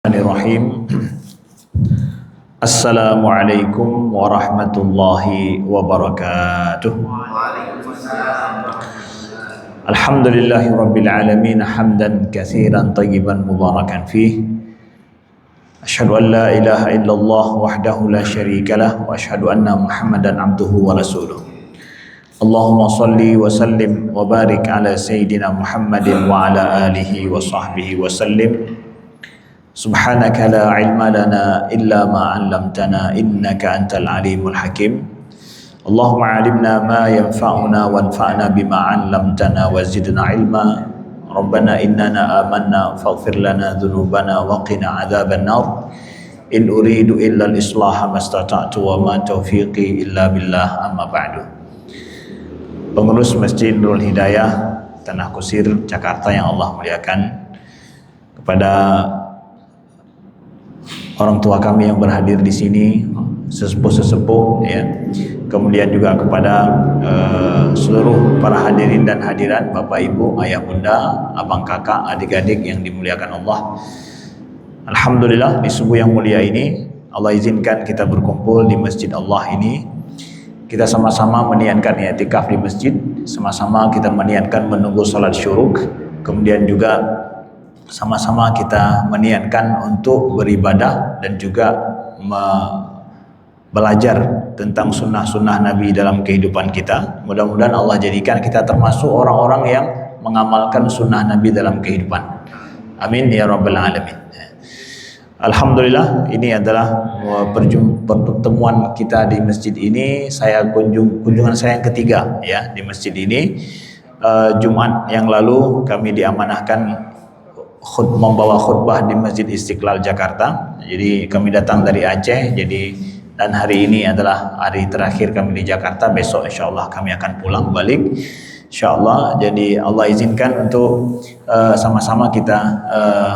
Bismillahirrahmanirrahim. Assalamualaikum warahmatullahi wabarakatuh. Alhamdulillahi rabbil alamin hamdan katsiran tayyiban mubarakan fih. Asyhadu an la ilaha illallah wahdahu la syarikalah wa asyhadu anna Muhammadan abduhu wa rasuluh. Allahumma salli wa sallim wa barik ala sayyidina Muhammadin wa ala alihi wa sahbihi wa sallim. Subhanaka la ilma lana illa ma 'allamtana innaka antal alimul hakim. Allahumma 'allimna ma yanfa'una wanfa'na bima 'allamtana wa zidna ilma. Rabbana innana amanna faghfir lana dhunubana wa qina 'adzaban nar. In uridu illa al-islaha mastata'tu wa ma taufiqi illa billah, amma ba'du. Pengurus Masjid Nurul Hidayah Tanah Kusir Jakarta yang Allah muliakan, kepada orang tua kami yang berhadir di sini, sesepuh-sesepuh ya. Kemudian juga kepada seluruh para hadirin dan hadirat, Bapak Ibu, Ayah Bunda, Abang Kakak, adik-adik yang dimuliakan Allah. Alhamdulillah, di subuh yang mulia ini Allah izinkan kita berkumpul di masjid Allah ini. Kita sama-sama meniatkan i'tikaf di masjid, sama-sama kita meniatkan menunggu salat syuruk, kemudian juga sama-sama kita meniatkan untuk beribadah dan juga belajar tentang sunnah-sunnah Nabi dalam kehidupan kita. Mudah-mudahan Allah jadikan kita termasuk orang-orang yang mengamalkan sunnah Nabi dalam kehidupan. Amin ya rabbal alamin. Alhamdulillah, ini adalah pertemuan kita di masjid ini. Kunjungan saya yang ketiga ya di masjid ini. Jumat yang lalu kami diamanahkan membawa khutbah di Masjid Istiqlal Jakarta. Jadi kami datang dari Aceh, dan hari ini adalah hari terakhir kami di Jakarta. Besok insyaallah kami akan pulang balik insyaallah. Jadi Allah izinkan untuk sama-sama kita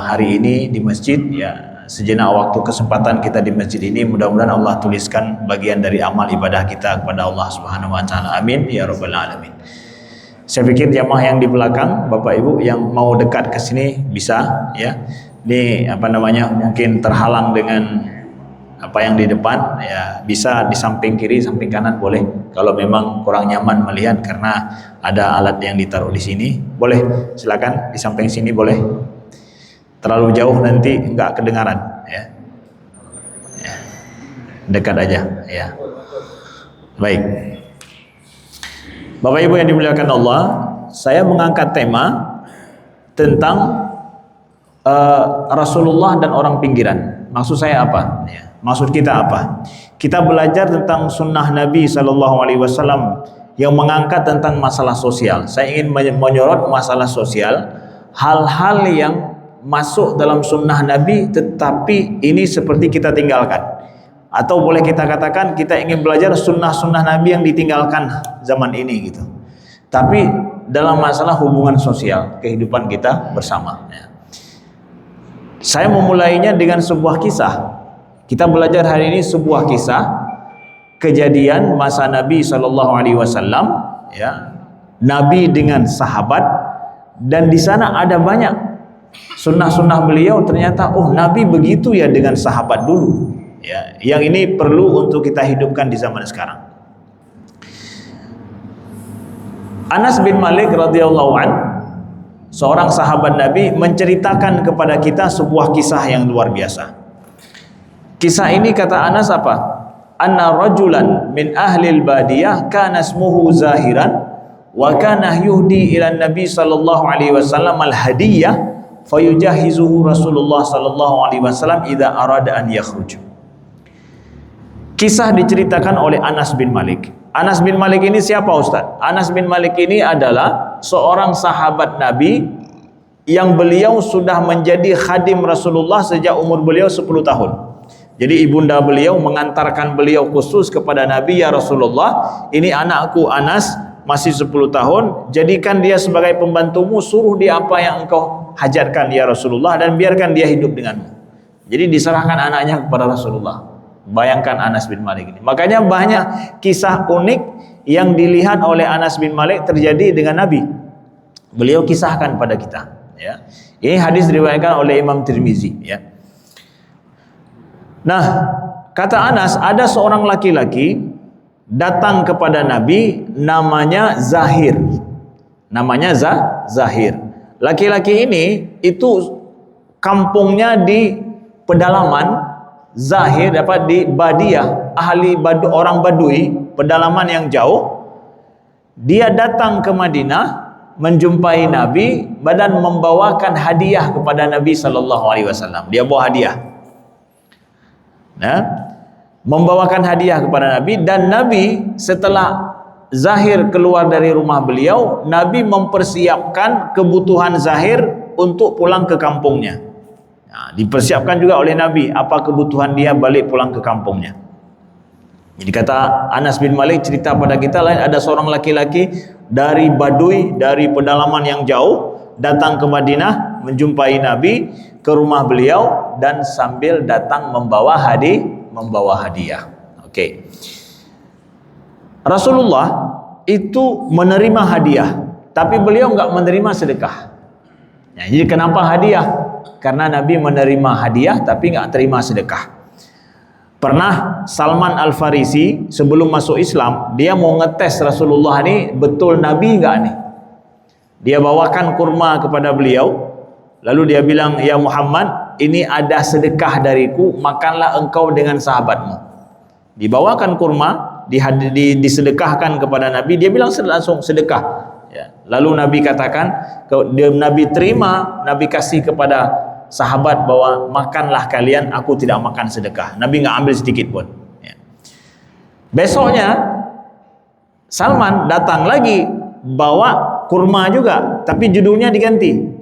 hari ini di masjid ya. Sejenak waktu kesempatan kita di masjid ini, mudah-mudahan Allah tuliskan bagian dari amal ibadah kita kepada Allah Subhanahu wa taala. Amin ya rabbal alamin. Saya pikir jamaah yang di belakang, Bapak Ibu yang mau dekat ke sini bisa ya. Ini mungkin terhalang dengan apa yang di depan ya, bisa di samping kiri, samping kanan boleh. Kalau memang kurang nyaman melihat karena ada alat yang ditaruh di sini, boleh silakan di samping sini boleh. Terlalu jauh nanti enggak kedengaran ya. Ya. Dekat aja ya. Baik. Bapak Ibu yang dimuliakan Allah, saya mengangkat tema tentang Rasulullah dan orang pinggiran. Maksud saya apa? Ya. Maksud kita apa? Kita belajar tentang sunnah Nabi SAW yang mengangkat tentang masalah sosial. Saya ingin menyorot masalah sosial, hal-hal yang masuk dalam sunnah Nabi tetapi ini seperti kita tinggalkan. Atau boleh kita katakan kita ingin belajar sunnah-sunnah Nabi yang ditinggalkan zaman ini gitu. Tapi dalam masalah hubungan sosial, kehidupan kita bersama. Saya memulainya dengan sebuah kisah. Kita belajar hari ini sebuah kisah kejadian masa Nabi SAW ya. Nabi dengan sahabat, dan di sana ada banyak sunnah-sunnah beliau. Ternyata Nabi begitu ya dengan sahabat dulu. Ya, yang ini perlu untuk kita hidupkan di zaman sekarang. Anas bin Malik radhiyallahu an, seorang sahabat Nabi, menceritakan kepada kita sebuah kisah yang luar biasa. Kisah ini kata Anas apa? Anna rajulan min ahlil badiyah kana ismuhu Zahiran wa kana yuhdi ila Nabi sallallahu alaihi wasallam al-hadiyah fayujahizuhu Rasulullah sallallahu alaihi wasallam idza arada an yakhruj. Kisah diceritakan oleh Anas bin Malik. Anas bin Malik ini siapa Ustaz? Anas bin Malik ini adalah seorang sahabat Nabi yang beliau sudah menjadi khadim Rasulullah sejak umur beliau 10 tahun. Jadi ibunda beliau mengantarkan beliau khusus kepada Nabi, ya Rasulullah, ini anakku Anas masih 10 tahun, jadikan dia sebagai pembantumu, suruh dia apa yang engkau hajatkan ya Rasulullah, dan biarkan dia hidup denganmu. Jadi diserahkan anaknya kepada Rasulullah. Bayangkan Anas bin Malik ini. Makanya banyak kisah unik yang dilihat oleh Anas bin Malik terjadi dengan Nabi. Beliau kisahkan pada kita ya. Ini hadis diriwayatkan oleh Imam Tirmizi ya. Nah, kata Anas, ada seorang laki-laki datang kepada Nabi, namanya Zahir. Namanya Zahir. Laki-laki ini itu kampungnya di pedalaman. Zahir dapat di Badiah, orang Badui, pedalaman yang jauh. Dia datang ke Madinah menjumpai Nabi dan membawakan hadiah kepada Nabi sallallahu alaihi wasallam. Dia bawa hadiah. Nah, membawakan hadiah kepada Nabi, dan Nabi setelah Zahir keluar dari rumah beliau, Nabi mempersiapkan kebutuhan Zahir untuk pulang ke kampungnya. Nah, dipersiapkan juga oleh Nabi apa kebutuhan dia balik pulang ke kampungnya. Jadi kata Anas bin Malik cerita pada kita lain, ada seorang laki-laki dari Badui, dari pedalaman yang jauh, datang ke Madinah menjumpai Nabi ke rumah beliau dan sambil datang membawa hadiah. Oke. Rasulullah itu menerima hadiah, tapi beliau enggak menerima sedekah. Ya, jadi kenapa hadiah? Karena Nabi menerima hadiah tapi enggak terima sedekah. Pernah Salman Al-Farisi sebelum masuk Islam, dia mau ngetes Rasulullah ini betul Nabi enggak nih. Dia bawakan kurma kepada beliau, lalu dia bilang, "Ya Muhammad, ini ada sedekah dariku, makanlah engkau dengan sahabatmu." Dibawakan kurma, disedekahkan kepada Nabi, dia bilang langsung sedekah. Ya. Lalu Nabi katakan, Nabi terima, Nabi kasih kepada sahabat bahwa makanlah kalian, aku tidak makan sedekah. Nabi nggak ambil sedikit pun. Ya. Besoknya Salman datang lagi bawa kurma juga, tapi judulnya diganti.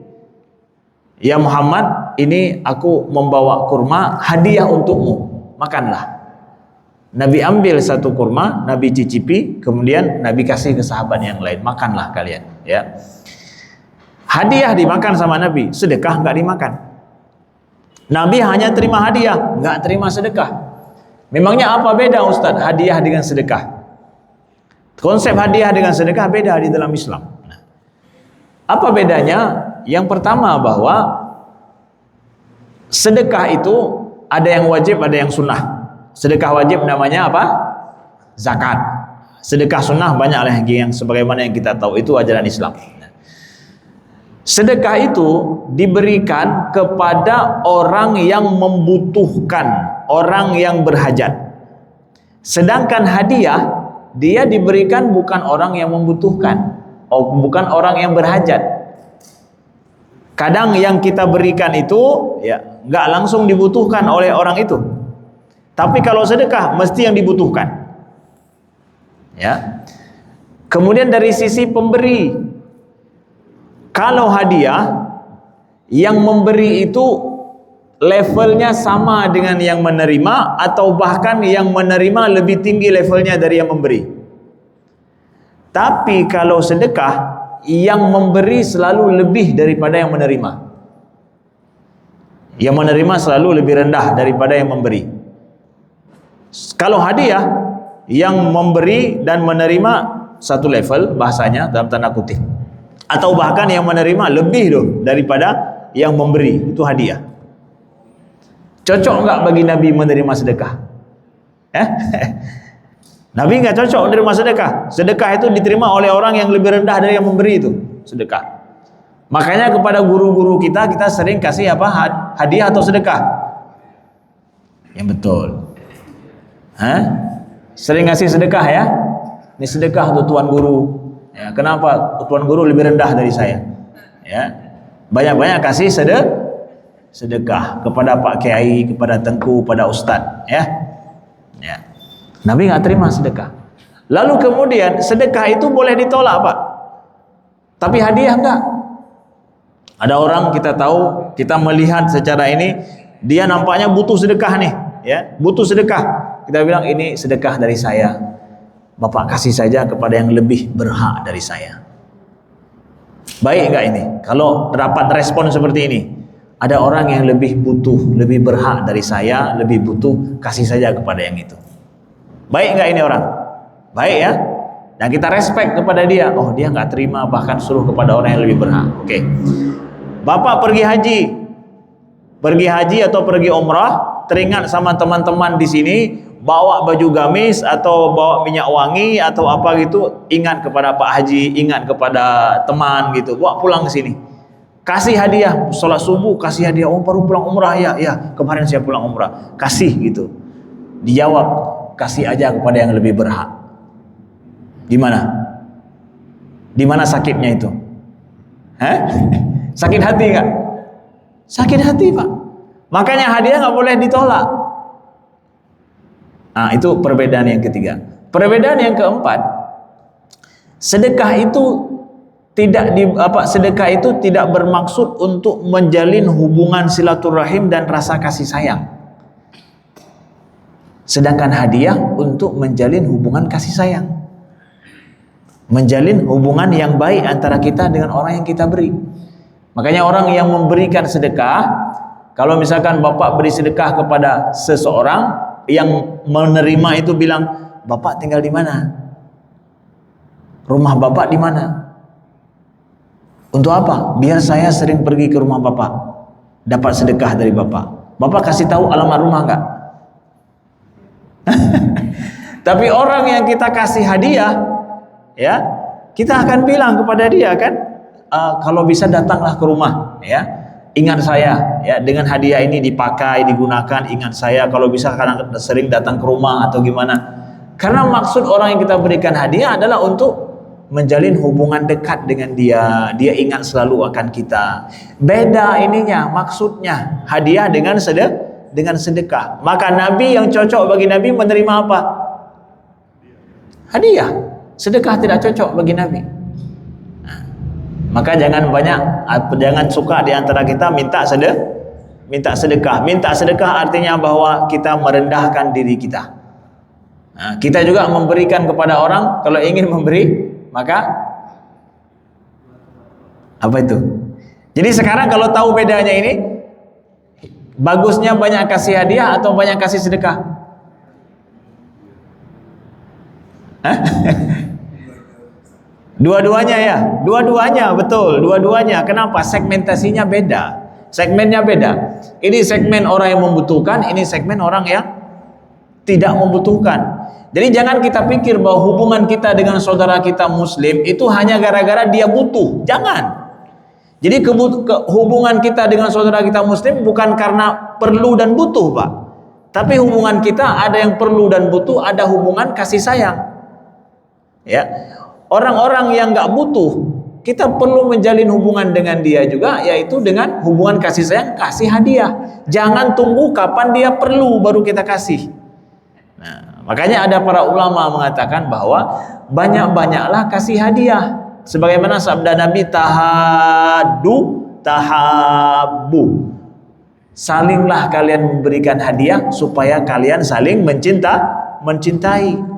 "Ya Muhammad, ini aku membawa kurma hadiah untukmu, makanlah." Nabi ambil satu kurma, Nabi cicipi, kemudian Nabi kasih ke sahabat yang lain, makanlah kalian. Ya. Hadiah dimakan sama Nabi, sedekah nggak dimakan. Nabi hanya terima hadiah, nggak terima sedekah. Memangnya apa beda Ustaz hadiah dengan sedekah? Konsep hadiah dengan sedekah beda di dalam Islam. Apa bedanya? Yang pertama bahwa sedekah itu ada yang wajib, ada yang sunnah. Sedekah wajib namanya apa? Zakat. Sedekah sunnah banyak yang sebagaimana yang kita tahu, itu ajaran Islam. Sedekah itu diberikan kepada orang yang membutuhkan, orang yang berhajat. Sedangkan hadiah dia diberikan bukan orang yang membutuhkan, bukan orang yang berhajat. Kadang yang kita berikan itu ya nggak langsung dibutuhkan oleh orang itu. Tapi kalau sedekah mesti yang dibutuhkan. Ya. Kemudian dari sisi pemberi, kalau hadiah yang memberi itu levelnya sama dengan yang menerima, atau bahkan yang menerima lebih tinggi levelnya dari yang memberi. Tapi kalau sedekah, yang memberi selalu lebih daripada yang menerima. Yang menerima selalu lebih rendah daripada yang memberi. Kalau hadiah, yang memberi dan menerima satu level bahasanya dalam tanda kutip, atau bahkan yang menerima lebih loh daripada yang memberi, itu hadiah. Cocok enggak bagi Nabi menerima sedekah? Nabi enggak cocok menerima sedekah. Sedekah itu diterima oleh orang yang lebih rendah dari yang memberi itu, sedekah. Makanya kepada guru-guru kita sering kasih apa? Hadiah atau sedekah? Yang betul. Sering ngasih sedekah ya. Ini sedekah untuk tuan guru. Ya, kenapa tuan guru lebih rendah dari saya? Ya, banyak-banyak kasih sedekah kepada Pak Kiai, kepada Tengku, kepada Ustadz. Ya, ya. Nabi nggak terima sedekah. Lalu kemudian sedekah itu boleh ditolak Pak, tapi hadiah enggak. Ada orang kita tahu, kita melihat secara ini, dia nampaknya butuh sedekah nih, ya, butuh sedekah. Kita bilang ini sedekah dari saya, Bapak kasih saja kepada yang lebih berhak dari saya. Baik enggak ini? Kalau dapat respon seperti ini, ada orang yang lebih butuh, lebih berhak dari saya, lebih butuh, kasih saja kepada yang itu. Baik enggak ini orang? Baik ya. Dan kita respect kepada dia. Oh, dia enggak terima, bahkan suruh kepada orang yang lebih berhak. Oke. Bapak pergi haji atau pergi umrah, teringat sama teman-teman di sini, bawa baju gamis atau bawa minyak wangi atau apa gitu, ingat kepada Pak Haji, ingat kepada teman gitu, bawa pulang ke sini. Kasih hadiah, sholat subuh kasih hadiah, oh baru pulang umrah ya, ya kemarin saya pulang umrah, kasih gitu. Dijawab, kasih aja kepada yang lebih berhak. Gimana? Di mana sakitnya itu? Hah? Sakit hati nggak? Sakit hati Pak. Makanya hadiah nggak boleh ditolak. Nah itu perbedaan yang ketiga. Perbedaan yang keempat, sedekah itu sedekah itu tidak bermaksud untuk menjalin hubungan silaturahim dan rasa kasih sayang. Sedangkan hadiah untuk menjalin hubungan kasih sayang, menjalin hubungan yang baik antara kita dengan orang yang kita beri. Makanya orang yang memberikan sedekah, kalau misalkan Bapak beri sedekah kepada seseorang, yang menerima itu bilang, Bapak tinggal di mana? Rumah Bapak di mana? Untuk apa? Biar saya sering pergi ke rumah Bapak, dapat sedekah dari Bapak. Bapak kasih tahu alamat rumah enggak? Tapi orang yang kita kasih hadiah, ya, kita akan bilang kepada dia kan, kalau bisa datanglah ke rumah, ya, ingat saya, ya, dengan hadiah ini dipakai, digunakan, ingat saya, kalau bisa kadang sering datang ke rumah atau gimana. Karena maksud orang yang kita berikan hadiah adalah untuk menjalin hubungan dekat dengan dia, dia ingat selalu akan kita. Beda ininya, maksudnya hadiah dengan sedekah. Maka Nabi, yang cocok bagi Nabi menerima apa? Hadiah. Sedekah tidak cocok bagi Nabi. Nah, maka jangan suka di antara kita minta sedekah. Minta sedekah artinya bahwa kita merendahkan diri kita. Nah, kita juga memberikan kepada orang, kalau ingin memberi, maka apa itu? Jadi sekarang kalau tahu bedanya ini, bagusnya banyak kasih hadiah atau banyak kasih sedekah? Dua-duanya ya, dua-duanya betul, dua-duanya. Kenapa? Segmentasinya beda, segmennya beda. Ini segmen orang yang membutuhkan, ini segmen orang yang tidak membutuhkan. Jadi jangan kita pikir bahwa hubungan kita dengan saudara kita muslim itu hanya gara-gara dia butuh. Jangan. Jadi hubungan kita dengan saudara kita muslim bukan karena perlu dan butuh, Pak. Tapi hubungan kita ada yang perlu dan butuh, ada hubungan kasih sayang. Ya. Orang-orang yang nggak butuh, kita perlu menjalin hubungan dengan dia juga, yaitu dengan hubungan kasih sayang, kasih hadiah. Jangan tunggu kapan dia perlu baru kita kasih. Nah, makanya ada para ulama mengatakan bahwa banyak-banyaklah kasih hadiah. Sebagaimana sabda Nabi, tahabbu. Salinglah kalian memberikan hadiah supaya kalian saling mencintai.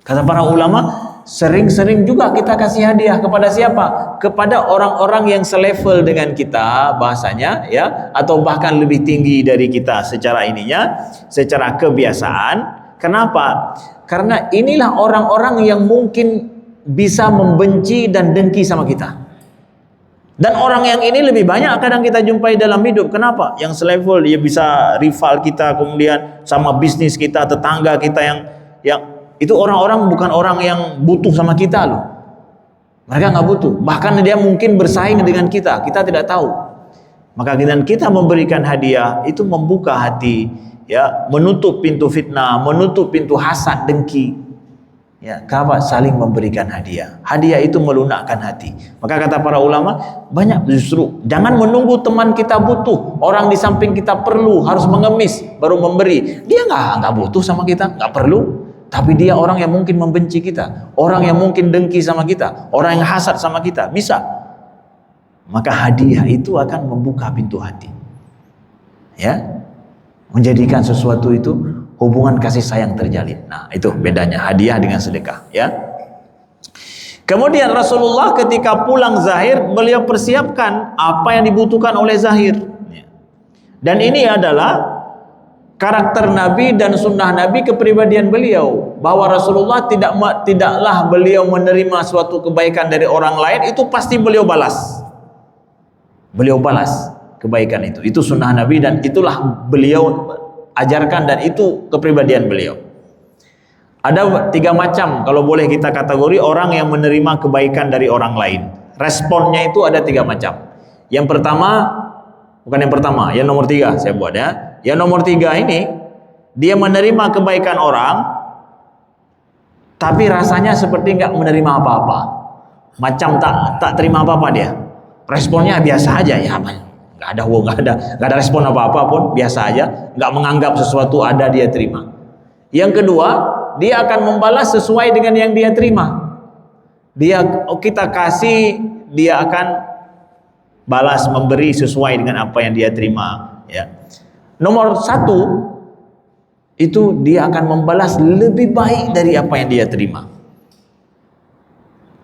Kata para ulama, sering-sering juga kita kasih hadiah kepada siapa? Kepada orang-orang yang selevel dengan kita bahasanya, ya, atau bahkan lebih tinggi dari kita secara ininya, secara kebiasaan. Kenapa? Karena inilah orang-orang yang mungkin bisa membenci dan dengki sama kita. Dan orang yang ini lebih banyak kadang kita jumpai dalam hidup. Kenapa? Yang selevel, dia bisa rival kita, kemudian sama bisnis kita, tetangga kita yang itu orang-orang bukan orang yang butuh sama kita loh. Mereka nggak butuh. Bahkan dia mungkin bersaing dengan kita tidak tahu. Maka kita memberikan hadiah itu membuka hati, ya, menutup pintu fitnah, menutup pintu hasad, dengki. Ya, kenapa? Saling memberikan hadiah. Hadiah itu melunakkan hati. Maka kata para ulama, banyak justru jangan menunggu teman kita butuh, orang di samping kita perlu, harus mengemis baru memberi. Dia nggak butuh sama kita, nggak perlu. Tapi dia orang yang mungkin membenci kita, orang yang mungkin dengki sama kita, orang yang hasad sama kita, bisa. Maka hadiah itu akan membuka pintu hati, ya, menjadikan sesuatu itu hubungan kasih sayang terjalin. Nah, itu bedanya hadiah dengan sedekah, ya. Kemudian Rasulullah ketika pulang Zahir, beliau persiapkan apa yang dibutuhkan oleh Zahir. Dan ini adalah karakter Nabi dan sunnah Nabi, kepribadian beliau, bahwa Rasulullah tidaklah beliau menerima suatu kebaikan dari orang lain itu pasti beliau balas. Beliau balas. kebaikan itu. Itu sunnah Nabi dan itulah beliau ajarkan dan itu kepribadian beliau. Ada 3 macam kalau boleh kita kategori orang yang menerima kebaikan dari orang lain. Responnya itu ada 3 macam. Yang pertama, bukan yang pertama, yang nomor 3 saya buat ya. Yang nomor 3 ini dia menerima kebaikan orang, tapi rasanya seperti nggak menerima apa-apa. Macam tak terima apa-apa dia. Responnya biasa aja ya, nggak ada respon apa-apa pun, biasa aja, nggak menganggap sesuatu ada dia terima. Yang kedua, dia akan membalas sesuai dengan yang dia terima. Kita kasih, dia akan balas memberi sesuai dengan apa yang dia terima. Ya. Nomor 1 itu dia akan membalas lebih baik dari apa yang dia terima.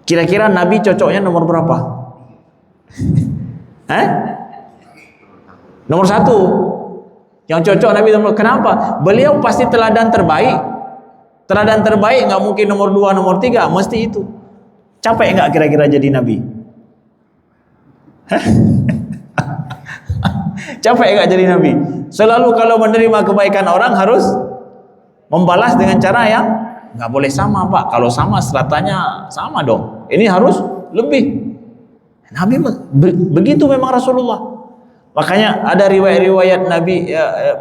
Kira-kira Nabi cocoknya nomor berapa? Nomor 1 yang cocok Nabi nomor. Kenapa? Beliau pasti teladan terbaik. Teladan terbaik nggak mungkin nomor 2, nomor 3, mesti itu. Capek nggak kira-kira jadi Nabi? Capek nggak jadi Nabi? Selalu kalau menerima kebaikan orang harus membalas dengan cara yang nggak boleh sama, Pak. Kalau sama stratanya sama dong. Ini harus lebih. Nabi begitu memang Rasulullah. Makanya ada riwayat-riwayat Nabi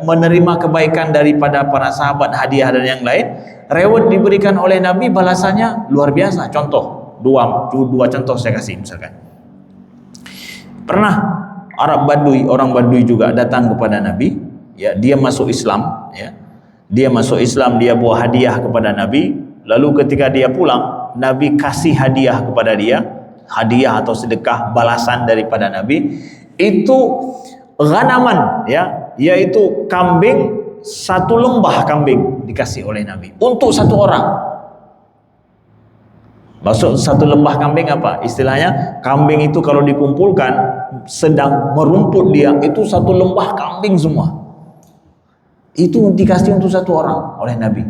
menerima kebaikan daripada para sahabat, hadiah dan yang lain. Reward diberikan oleh Nabi, balasannya luar biasa. Contoh, dua contoh saya kasih misalkan. Pernah Arab Badui, orang Badui juga datang kepada Nabi, ya, dia masuk Islam, ya. Dia masuk Islam, dia bawa hadiah kepada Nabi. Lalu ketika dia pulang, Nabi kasih hadiah kepada dia, hadiah atau sedekah balasan daripada Nabi. Itu ghanaman, ya, yaitu kambing, 1 lembah kambing dikasih oleh Nabi untuk 1 orang. Maksud 1 lembah kambing apa? Istilahnya kambing itu kalau dikumpulkan sedang merumput dia, itu 1 lembah kambing semua. Itu dikasih untuk 1 orang oleh Nabi.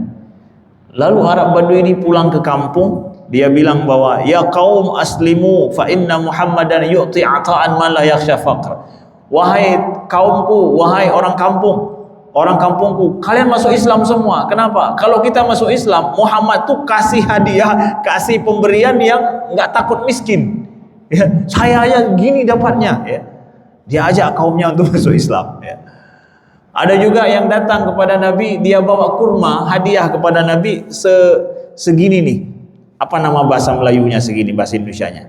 Lalu Arab Badui ini pulang ke kampung, dia bilang bahwa ya kaum aslimu fa inna Muhammadan yu'ti ata'an man la yakhsha faqr. Wahai kaumku, wahai orang kampungku, kalian masuk Islam semua. Kenapa? Kalau kita masuk Islam, Muhammad tuh kasih hadiah, kasih pemberian yang nggak takut miskin. Ya, saya aja gini dapatnya. Ya. Dia ajak kaumnya untuk masuk Islam. Ya. Ada juga yang datang kepada Nabi, dia bawa kurma, hadiah kepada Nabi segini nih. Apa nama bahasa Melayunya segini, bahasa Indonesianya?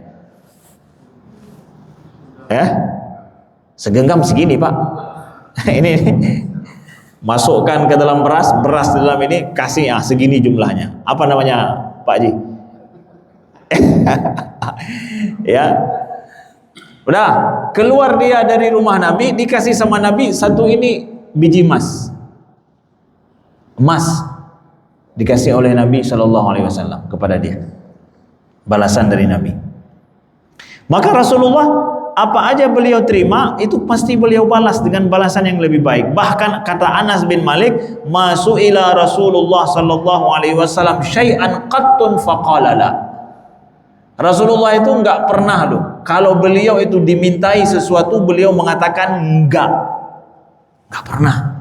Segenggam segini, Pak. ini. Masukkan ke dalam beras di dalam ini, kasih segini jumlahnya. Apa namanya, Pak Haji? Ya. Udah, keluar dia dari rumah Nabi, dikasih sama Nabi 1 ini biji emas dikasih oleh Nabi SAW kepada dia, balasan dari Nabi. Maka Rasulullah apa aja beliau terima itu pasti beliau balas dengan balasan yang lebih baik. Bahkan kata Anas bin Malik, masu'ila Rasulullah SAW syai'an qattun faqalala. Rasulullah itu enggak pernah loh, kalau beliau itu dimintai sesuatu beliau mengatakan enggak pernah.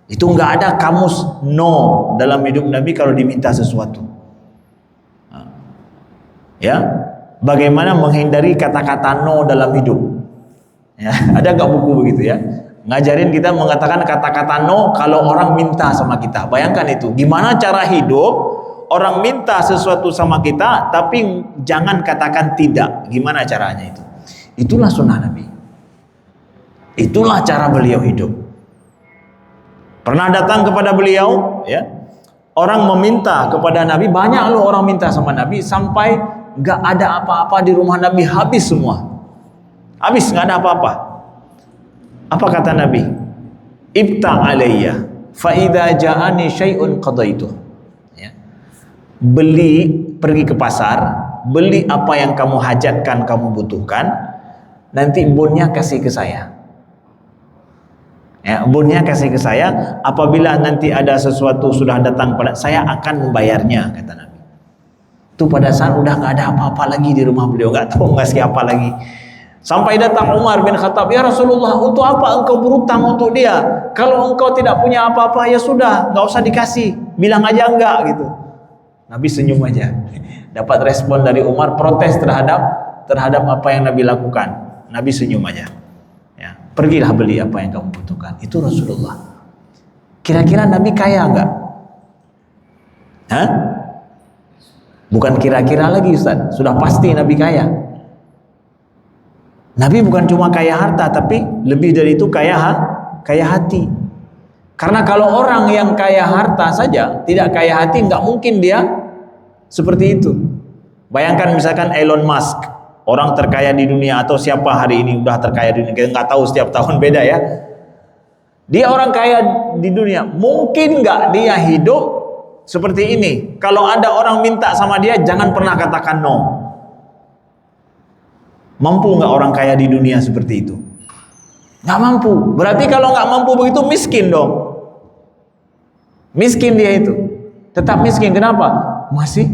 Itu enggak ada kamus no dalam hidup Nabi kalau diminta sesuatu. Ya, bagaimana menghindari kata-kata no dalam hidup? Ya, ada enggak buku begitu ya? Ngajarin kita mengatakan kata-kata no kalau orang minta sama kita. Bayangkan itu, gimana cara hidup orang minta sesuatu sama kita tapi jangan katakan tidak. Gimana caranya itu? Itulah sunnah Nabi. Itulah cara beliau hidup. Pernah datang kepada beliau, ya, orang meminta kepada Nabi, banyak loh orang minta sama Nabi sampai gak ada apa-apa di rumah Nabi, habis semua, habis gak ada apa-apa. Apa kata Nabi? Ibta' alayya fa idza ja'ani syai'un qadaitu. Ya. Pergi ke pasar, beli apa yang kamu hajatkan, kamu butuhkan, nanti bonnya kasih ke saya. Ya, bonnya kasih ke saya. Apabila nanti ada sesuatu sudah datang pada saya akan membayarnya, kata Nabi. Itu pada saat udah nggak ada apa-apa lagi di rumah beliau, nggak tahu ngasih apa lagi. Sampai datang Umar bin Khattab, ya Rasulullah, untuk apa engkau berutang untuk dia? Kalau engkau tidak punya apa-apa, ya sudah, nggak usah dikasih, bilang aja enggak gitu. Nabi senyum aja. Dapat respon dari Umar, protes terhadap apa yang Nabi lakukan. Nabi senyum aja. Ya, pergilah beli apa yang kamu butuhkan. Itu Rasulullah. Kira-kira Nabi kaya enggak? Hah? Bukan kira-kira lagi Ustaz, sudah pasti Nabi kaya. Nabi bukan cuma kaya harta, tapi lebih dari itu kaya hati. Karena kalau orang yang kaya harta saja, tidak kaya hati, nggak mungkin dia seperti itu. Bayangkan misalkan Elon Musk, orang terkaya di dunia, atau siapa hari ini udah terkaya di dunia, kita nggak tahu, setiap tahun beda ya. Dia orang kaya di dunia, mungkin nggak dia hidup seperti ini? Kalau ada orang minta sama dia, jangan pernah katakan no. Mampu nggak orang kaya di dunia seperti itu? Nggak mampu. Berarti kalau nggak mampu begitu, miskin dong. Miskin dia itu. Tetap miskin. Kenapa? Masih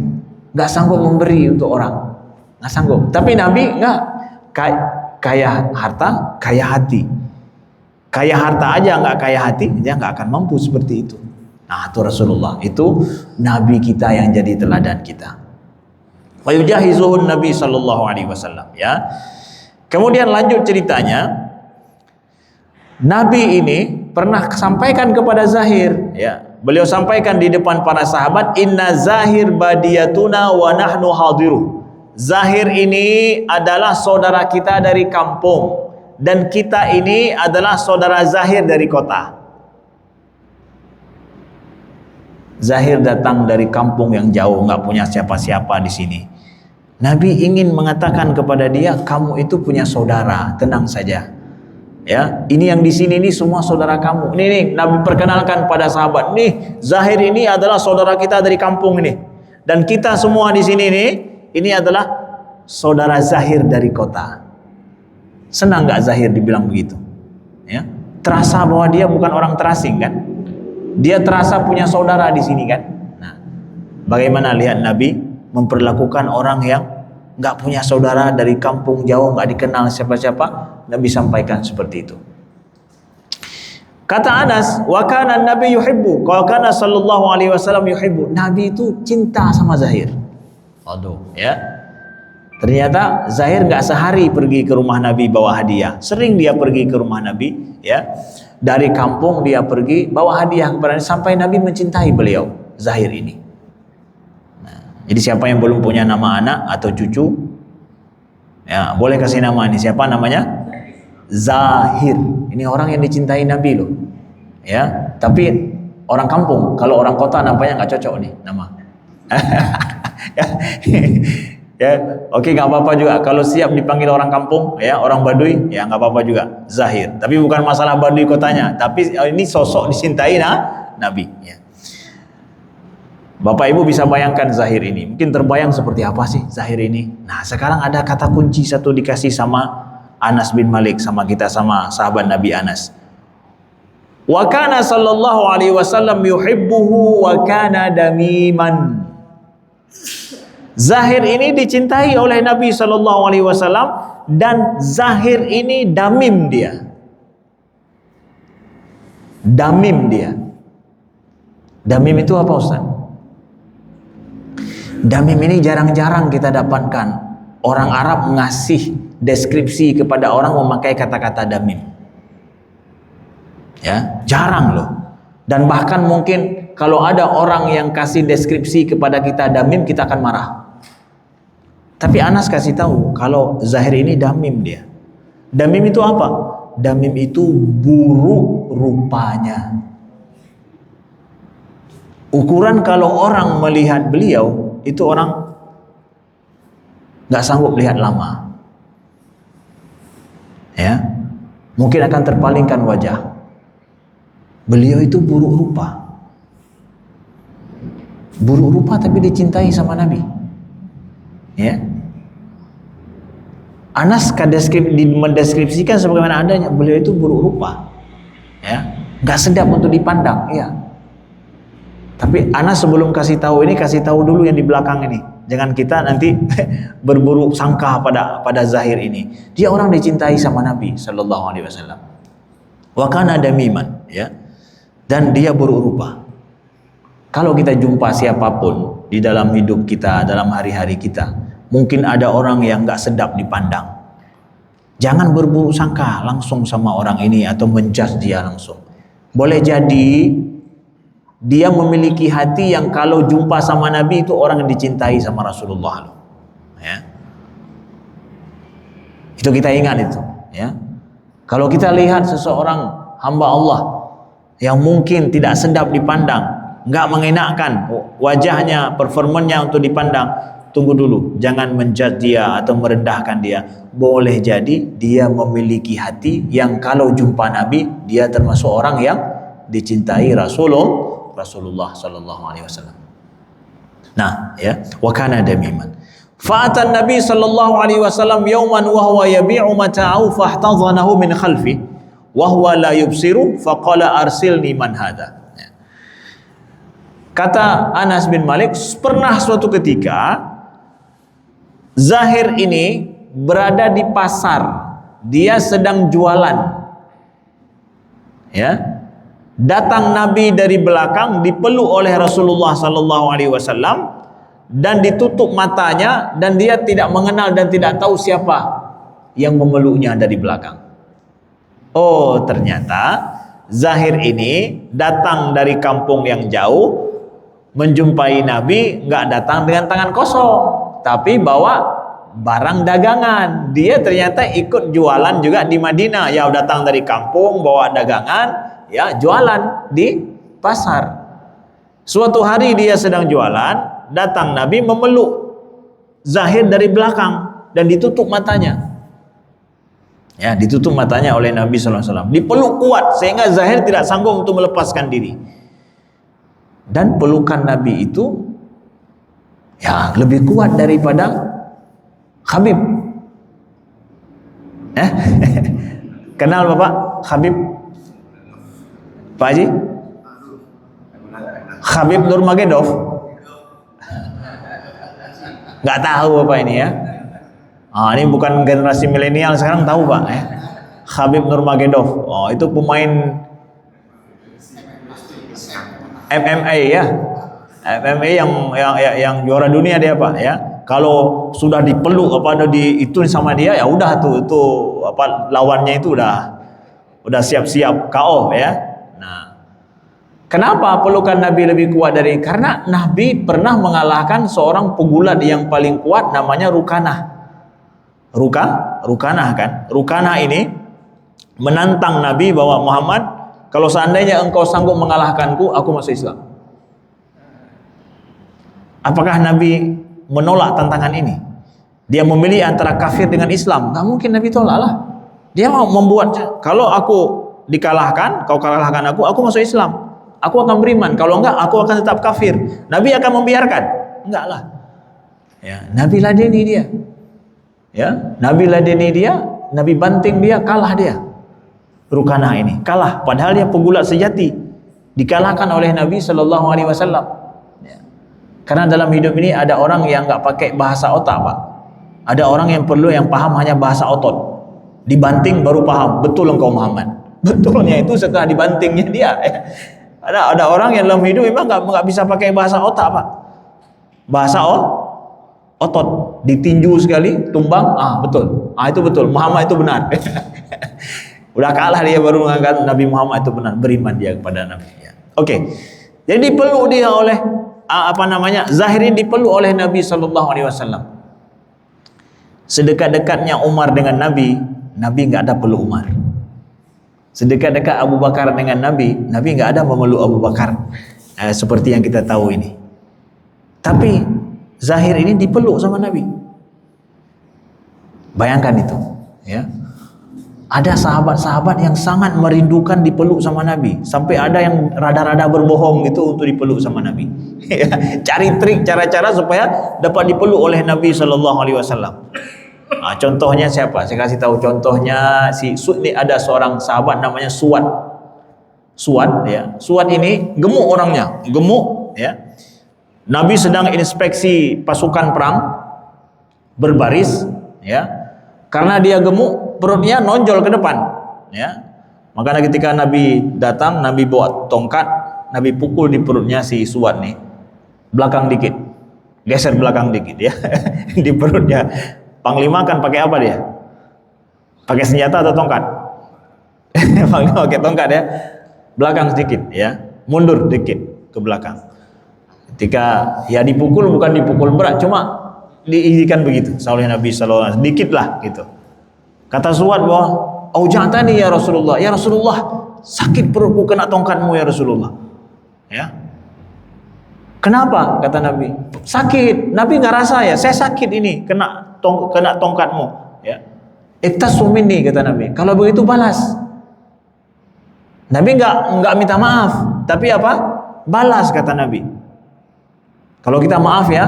nggak sanggup memberi untuk orang. Nggak sanggup. Tapi Nabi nggak. Kaya harta, kaya hati. Kaya harta aja nggak kaya hati, dia nggak akan mampu seperti itu. Nah, itu Rasulullah. Itu Nabi kita yang jadi teladan kita. Wa yujahizuhun Nabi sallallahu alaihi wasallam, ya. Kemudian lanjut ceritanya. Nabi ini pernah sampaikan kepada Zahir, ya. Beliau sampaikan di depan para sahabat, inna Zahir badiyatuna wa nahnu hadiruh. Zahir ini adalah saudara kita dari kampung, dan kita ini adalah saudara Zahir dari kota. Zahir datang dari kampung yang jauh, nggak punya siapa-siapa di sini. Nabi ingin mengatakan kepada dia, kamu itu punya saudara, tenang saja. Ya, ini yang di sini ini semua saudara kamu. Nih, Nabi perkenalkan pada sahabat. Nih, Zahir ini adalah saudara kita dari kampung ini. Dan kita semua di sini nih, ini adalah saudara Zahir dari kota. Senang nggak Zahir dibilang begitu? Ya, terasa bahwa dia bukan orang terasing kan? Dia terasa punya saudara di sini kan? Nah, bagaimana lihat Nabi memperlakukan orang yang nggak punya saudara dari kampung jauh, nggak dikenal siapa-siapa, Nabi sampaikan seperti itu. Kata Anas, wa kana Nabi yuhibbu, wa kana sallallahu alaihi wasallam yuhibbu. Nabi itu cinta sama Zahir. Aduh, ya. Ternyata Zahir nggak sehari pergi ke rumah Nabi bawa hadiah. Sering dia pergi ke rumah Nabi, ya. Dari kampung dia pergi bawa hadiah kepada Nabi, sampai Nabi mencintai beliau, Zahir ini. Jadi siapa yang belum punya nama anak atau cucu, ya boleh kasih nama ini. Siapa namanya? Zahir. Ini orang yang dicintai Nabi loh. Ya, tapi orang kampung. Kalau orang kota namanya nggak cocok nih nama. Ya, oke, nggak apa-apa juga. Kalau siap dipanggil orang kampung, ya orang Baduy, ya nggak apa-apa juga. Zahir. Tapi bukan masalah Baduy kotanya. Tapi ini sosok dicintai Nabi. Ya. Bapak Ibu bisa bayangkan Zahir ini. Mungkin terbayang seperti apa sih Zahir ini. Nah, sekarang ada kata kunci satu dikasih sama Anas bin Malik, sama kita, sama sahabat Nabi Anas. Wa kana sallallahu alaihi wasallam yuhibbuhu wa kana damiman. Zahir ini dicintai oleh Nabi sallallahu alaihi wasallam, dan Zahir ini damim dia. Damim dia. Damim itu apa Ustaz? Damim ini jarang-jarang kita dapatkan. Orang Arab ngasih deskripsi kepada orang memakai kata-kata damim. Ya, jarang loh. Dan bahkan mungkin kalau ada orang yang kasih deskripsi kepada kita damim, kita akan marah. Tapi Anas kasih tahu kalau Zahir ini damim dia. Damim itu apa? Damim itu buruk rupanya. Ukuran kalau orang melihat beliau, itu orang nggak sanggup lihat lama, ya, mungkin akan terpalingkan wajah. Beliau itu buruk rupa tapi dicintai sama Nabi, ya. Anas mendeskripsikan sebagaimana adanya, beliau itu buruk rupa, ya, nggak sedap untuk dipandang, ya. Tapi Anas sebelum kasih tahu ini, kasih tahu dulu yang di belakang ini. Jangan kita nanti berburuk sangka pada Zahir ini. Dia orang dicintai sama Nabi sallallahu alaihi wasallam. Wa kana damiman, ya. Dan dia buruk rupa. Kalau kita jumpa siapapun di dalam hidup kita, dalam hari-hari kita, mungkin ada orang yang enggak sedap dipandang. Jangan berburuk sangka langsung sama orang ini atau menjudge dia langsung. Boleh jadi dia memiliki hati yang kalau jumpa sama Nabi itu orang yang dicintai sama Rasulullah. Ya. Itu kita ingat itu. Ya. Kalau kita lihat seseorang hamba Allah yang mungkin tidak sedap dipandang, enggak mengenakan wajahnya, performanya untuk dipandang, tunggu dulu, jangan menjudge dia atau merendahkan dia. Boleh jadi dia memiliki hati yang kalau jumpa Nabi dia termasuk orang yang dicintai Rasulullah sallallahu alaihi wasallam. Nah, ya, wa kana damiman. Fa'atan Nabi sallallahu alaihi wasallam yawman wa huwa yabi'u mata'ahu fahtadhanahu min khalfi wa huwa la yubsiru faqala arsilni man hadha. Kata Anas bin Malik, pernah suatu ketika Zahir ini berada di pasar, dia sedang jualan. Ya. Datang Nabi dari belakang, dipeluk oleh Rasulullah sallallahu alaihi wasallam dan ditutup matanya dan dia tidak mengenal dan tidak tahu siapa yang memeluknya dari belakang. Oh, ternyata Zahir ini datang dari kampung yang jauh menjumpai Nabi, enggak datang dengan tangan kosong, tapi bawa barang dagangan. Dia ternyata ikut jualan juga di Madinah. Ya, datang dari kampung bawa dagangan, ya, jualan di pasar. Suatu hari dia sedang jualan, datang Nabi memeluk Zahir dari belakang dan ditutup matanya. Ya, ditutup matanya oleh Nabi sallallahu alaihi wasallam. Dipeluk kuat sehingga Zahir tidak sanggup untuk melepaskan diri. Dan pelukan Nabi itu ya lebih kuat daripada Habib. Kenal Bapak Habib? Pak Haji? Habib Nurmagomedov? Nggak tahu Bapak ini ya. Ini bukan generasi milenial sekarang tahu Pak. Habib Nurmagomedov. Oh, itu pemain MMA ya. MMA yang juara dunia dia Pak ya. Kalau sudah dipeluk apa itu sama dia ya udah tuh itu apa lawannya itu udah siap-siap KO ya. Nah, kenapa pelukan Nabi lebih kuat karena Nabi pernah mengalahkan seorang pegulat yang paling kuat namanya Rukanah. Rukanah kan. Rukanah ini menantang Nabi bahwa Muhammad, kalau seandainya engkau sanggup mengalahkanku, aku masuk Islam. Apakah Nabi menolak tantangan ini? Dia memilih antara kafir dengan Islam. Nggak mungkin Nabi tolak lah. Dia mau membuat, kalau aku dikalahkan, kau kalahkan aku masuk Islam. Aku akan beriman. Kalau enggak, aku akan tetap kafir. Nabi akan membiarkan? Enggak lah. Ya, Nabi ladeni dia. Ya, Nabi ladeni dia, Nabi banting dia, kalah dia. Rukanah ini kalah. Padahal dia pegulat sejati, dikalahkan oleh Nabi Sallallahu Alaihi Wasallam. Karena dalam hidup ini ada orang yang nggak pakai bahasa otak Pak. Ada orang yang paham hanya bahasa otot. Dibanting baru paham, betul engkau Muhammad. Betulnya itu setelah dibantingnya dia. Ada orang yang dalam hidup memang nggak bisa pakai bahasa otak Pak. Bahasa otot, ditinju sekali, tumbang, betul. Itu betul, Muhammad itu benar. Udah kalah dia baru mengangkat Nabi Muhammad itu benar, beriman dia kepada Nabi. Oke. Jadi dipeluk dia oleh Zahir ini dipeluk oleh Nabi sallallahu alaihi wasallam. Sedekat-dekatnya Umar dengan Nabi enggak ada peluk Umar. Sedekat-dekat Abu Bakar dengan Nabi enggak ada memeluk Abu Bakar. Seperti yang kita tahu ini. Tapi Zahir ini dipeluk sama Nabi. Bayangkan itu, ya. Ada sahabat-sahabat yang sangat merindukan dipeluk sama Nabi. Sampai ada yang rada-rada berbohong gitu untuk dipeluk sama Nabi. Cari trik, cara-cara supaya dapat dipeluk oleh Nabi SAW. Contohnya siapa? Saya kasih tahu contohnya ini ada seorang sahabat namanya Suad ya. Suad ini gemuk orangnya, gemuk ya. Nabi sedang inspeksi pasukan perang berbaris, ya. Karena dia gemuk, perutnya nonjol ke depan, ya. Makanya ketika Nabi datang, Nabi bawa tongkat, Nabi pukul di perutnya si Suad nih, belakang dikit, geser belakang dikit, ya. Di perutnya. Panglima kan pakai apa dia? Pakai senjata atau tongkat? Panglima pakai tongkat, ya. Belakang sedikit, ya, mundur dikit ke belakang. Ketika ya dipukul, bukan dipukul berat, cuma diizinkan begitu oleh Nabi sallallahu alaihi wasallam, dikit lah gitu. Kata Suad bahwa auja'tani ya Rasulullah, ya Rasulullah, sakit perutku kena tongkatmu ya Rasulullah. Ya. Kenapa? Kata Nabi. Sakit. Nabi nggak rasa ya, saya sakit ini kena tongkatmu. Ya. Iktasu minni, kata Nabi. Kalau begitu balas. Nabi nggak minta maaf, tapi apa? Balas, kata Nabi. Kalau kita maaf ya,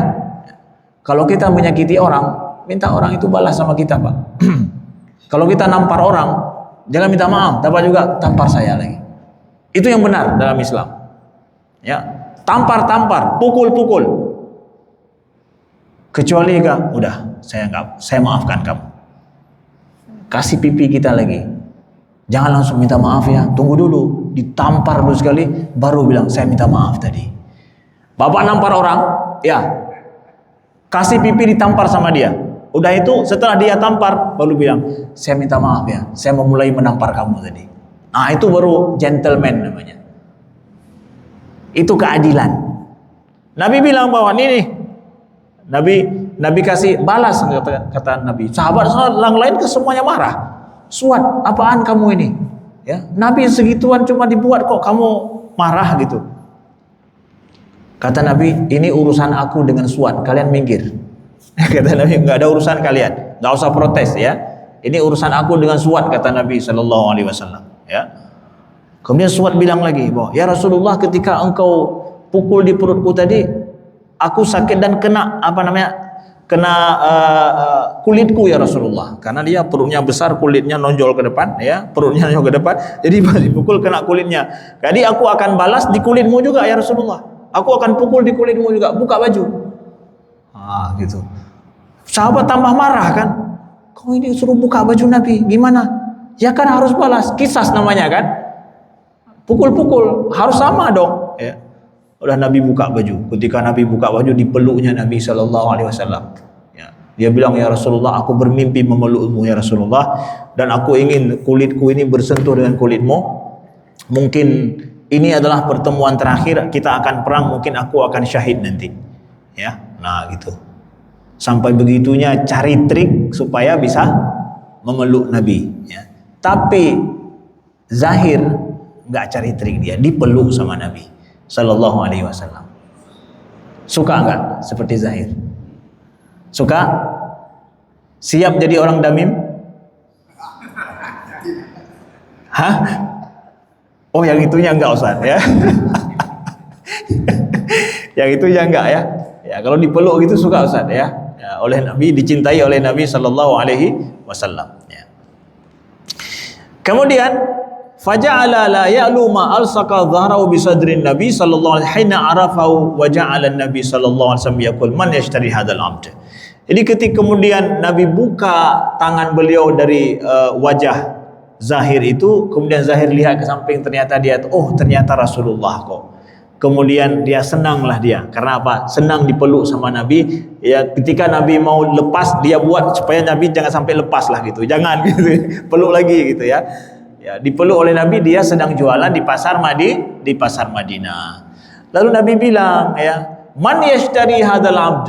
kalau kita menyakiti orang, minta orang itu balas sama kita, Pak. Kalau kita nampar orang, jangan minta maaf, tapi juga tampar saya lagi. Itu yang benar dalam Islam. Ya, tampar, pukul. Kecuali udah, saya maafkan kamu. Kasih pipi kita lagi. Jangan langsung minta maaf ya, tunggu dulu, ditampar dulu sekali, baru bilang saya minta maaf tadi. Bapak nampar orang, ya, kasih pipi ditampar sama dia. Udah itu setelah dia tampar, baru bilang saya minta maaf ya, saya memulai menampar kamu tadi. Nah itu baru gentleman namanya. Itu keadilan. Nabi bilang bahwa ini Nabi kasih balas, kata Nabi. Sahabat yang lain ke semuanya marah. Suad, apaan kamu ini? Ya, Nabi segituan cuma dibuat kok kamu marah gitu. Kata Nabi, ini urusan aku dengan Suad, kalian minggir. Kata Nabi, nggak ada urusan kalian, nggak usah protes ya. Ini urusan aku dengan Suad, kata Nabi Shallallahu Alaihi Wasallam. Ya. Kemudian Suad bilang lagi, bahwa ya Rasulullah, ketika engkau pukul di perutku tadi, aku sakit dan kena kulitku ya Rasulullah, karena dia perutnya besar, kulitnya nonjol ke depan, ya, perutnya nonjol ke depan, jadi pas dipukul kena kulitnya. Jadi aku akan balas di kulitmu juga ya Rasulullah. Aku akan pukul di kulitmu juga, buka baju. Gitu. Sahabat tambah marah kan, kau ini suruh buka baju Nabi, gimana? Ya kan harus balas, kisas namanya kan. Pukul-pukul harus sama dong. Ya. Udah Nabi buka baju. Ketika Nabi buka baju, dipeluknya Nabi Shallallahu Alaihi Wasallam. Ya. Dia bilang, ya Rasulullah, aku bermimpi memelukmu ya Rasulullah, dan aku ingin kulitku ini bersentuh dengan kulitmu. Mungkin ini adalah pertemuan terakhir, kita akan perang, mungkin aku akan syahid nanti. Ya, nah gitu. Sampai begitunya cari trik supaya bisa memeluk Nabi. Ya. Tapi zahir nggak cari trik, dia dipeluk sama Nabi Sallallahu Alaihi Wasallam. Suka nggak seperti zahir? Suka? Siap jadi orang damim? Hah? Oh, yang itunya enggak Ustaz ya. Yang itu ya enggak ya. Ya, kalau dipeluk gitu suka Ustaz ya. Ya, oleh Nabi, dicintai oleh Nabi Sallallahu Alaihi Wasallam. Ya. Kemudian faja'ala la ya'lu ma alsaqa dhahrahu bi sadrin Nabi sallallahu alaihi wasallam hina arafahu wa ja'ala Nabi sallallahu alaihi wasallam yaqul man yashtari hadzal abd. Jadi ketika kemudian Nabi buka tangan beliau dari wajah Zahir itu, kemudian Zahir lihat ke samping, ternyata dia, oh ternyata Rasulullah kok. Kemudian dia senanglah dia, karena apa? Senang dipeluk sama Nabi. Ya, ketika Nabi mau lepas, dia buat supaya Nabi jangan sampai lepas lah gitu, jangan gitu, peluk lagi gitu ya. Ya, dipeluk oleh Nabi, dia sedang jualan di pasar Madinah. Lalu Nabi bilang, ya, man yashtari hadzal abd?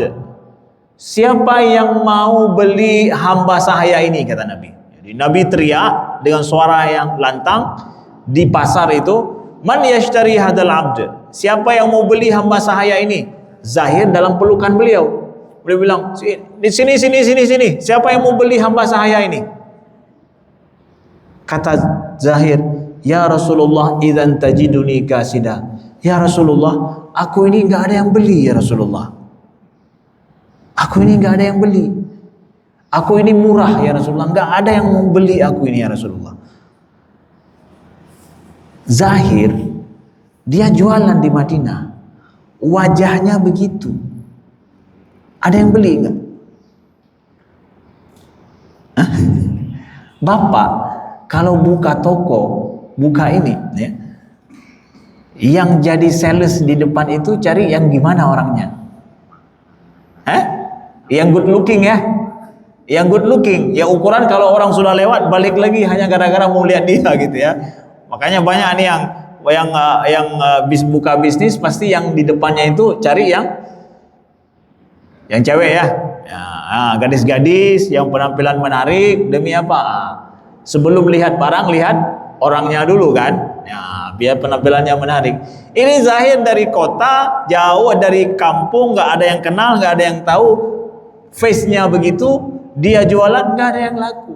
Siapa yang mau beli hamba sahaya ini, kata Nabi. Jadi Nabi teriak dengan suara yang lantang di pasar itu, man yashtari hadzal abd? Siapa yang mau beli hamba sahaya ini? Zahir dalam pelukan beliau. Beliau bilang, di sini. Siapa yang mau beli hamba sahaya ini? Kata Zahir, ya Rasulullah, idzan tajiduni kasida. Ya Rasulullah, aku ini enggak ada yang beli ya Rasulullah. Aku ini enggak ada yang beli. Aku ini murah ya Rasulullah, enggak ada yang mau beli aku ini ya Rasulullah. Zahir dia jualan di Madinah. wajahnya begitu. Ada yang beli enggak? Bapak kalau buka toko, buka ini ya, yang jadi sales di depan itu cari yang gimana orangnya? Yang good looking ya, yang good looking, ya ukuran kalau orang sudah lewat balik lagi hanya gara-gara mau lihat dia gitu ya. Makanya banyak nih yang buka bisnis pasti yang di depannya itu cari yang cewek ya, gadis-gadis yang penampilan menarik. Demi apa? Sebelum lihat barang, lihat orangnya dulu kan ya, biar penampilannya menarik. Ini Zahir dari kota, jauh dari kampung, nggak ada yang kenal, nggak ada yang tahu, face-nya begitu, dia jualan nggak ada yang laku.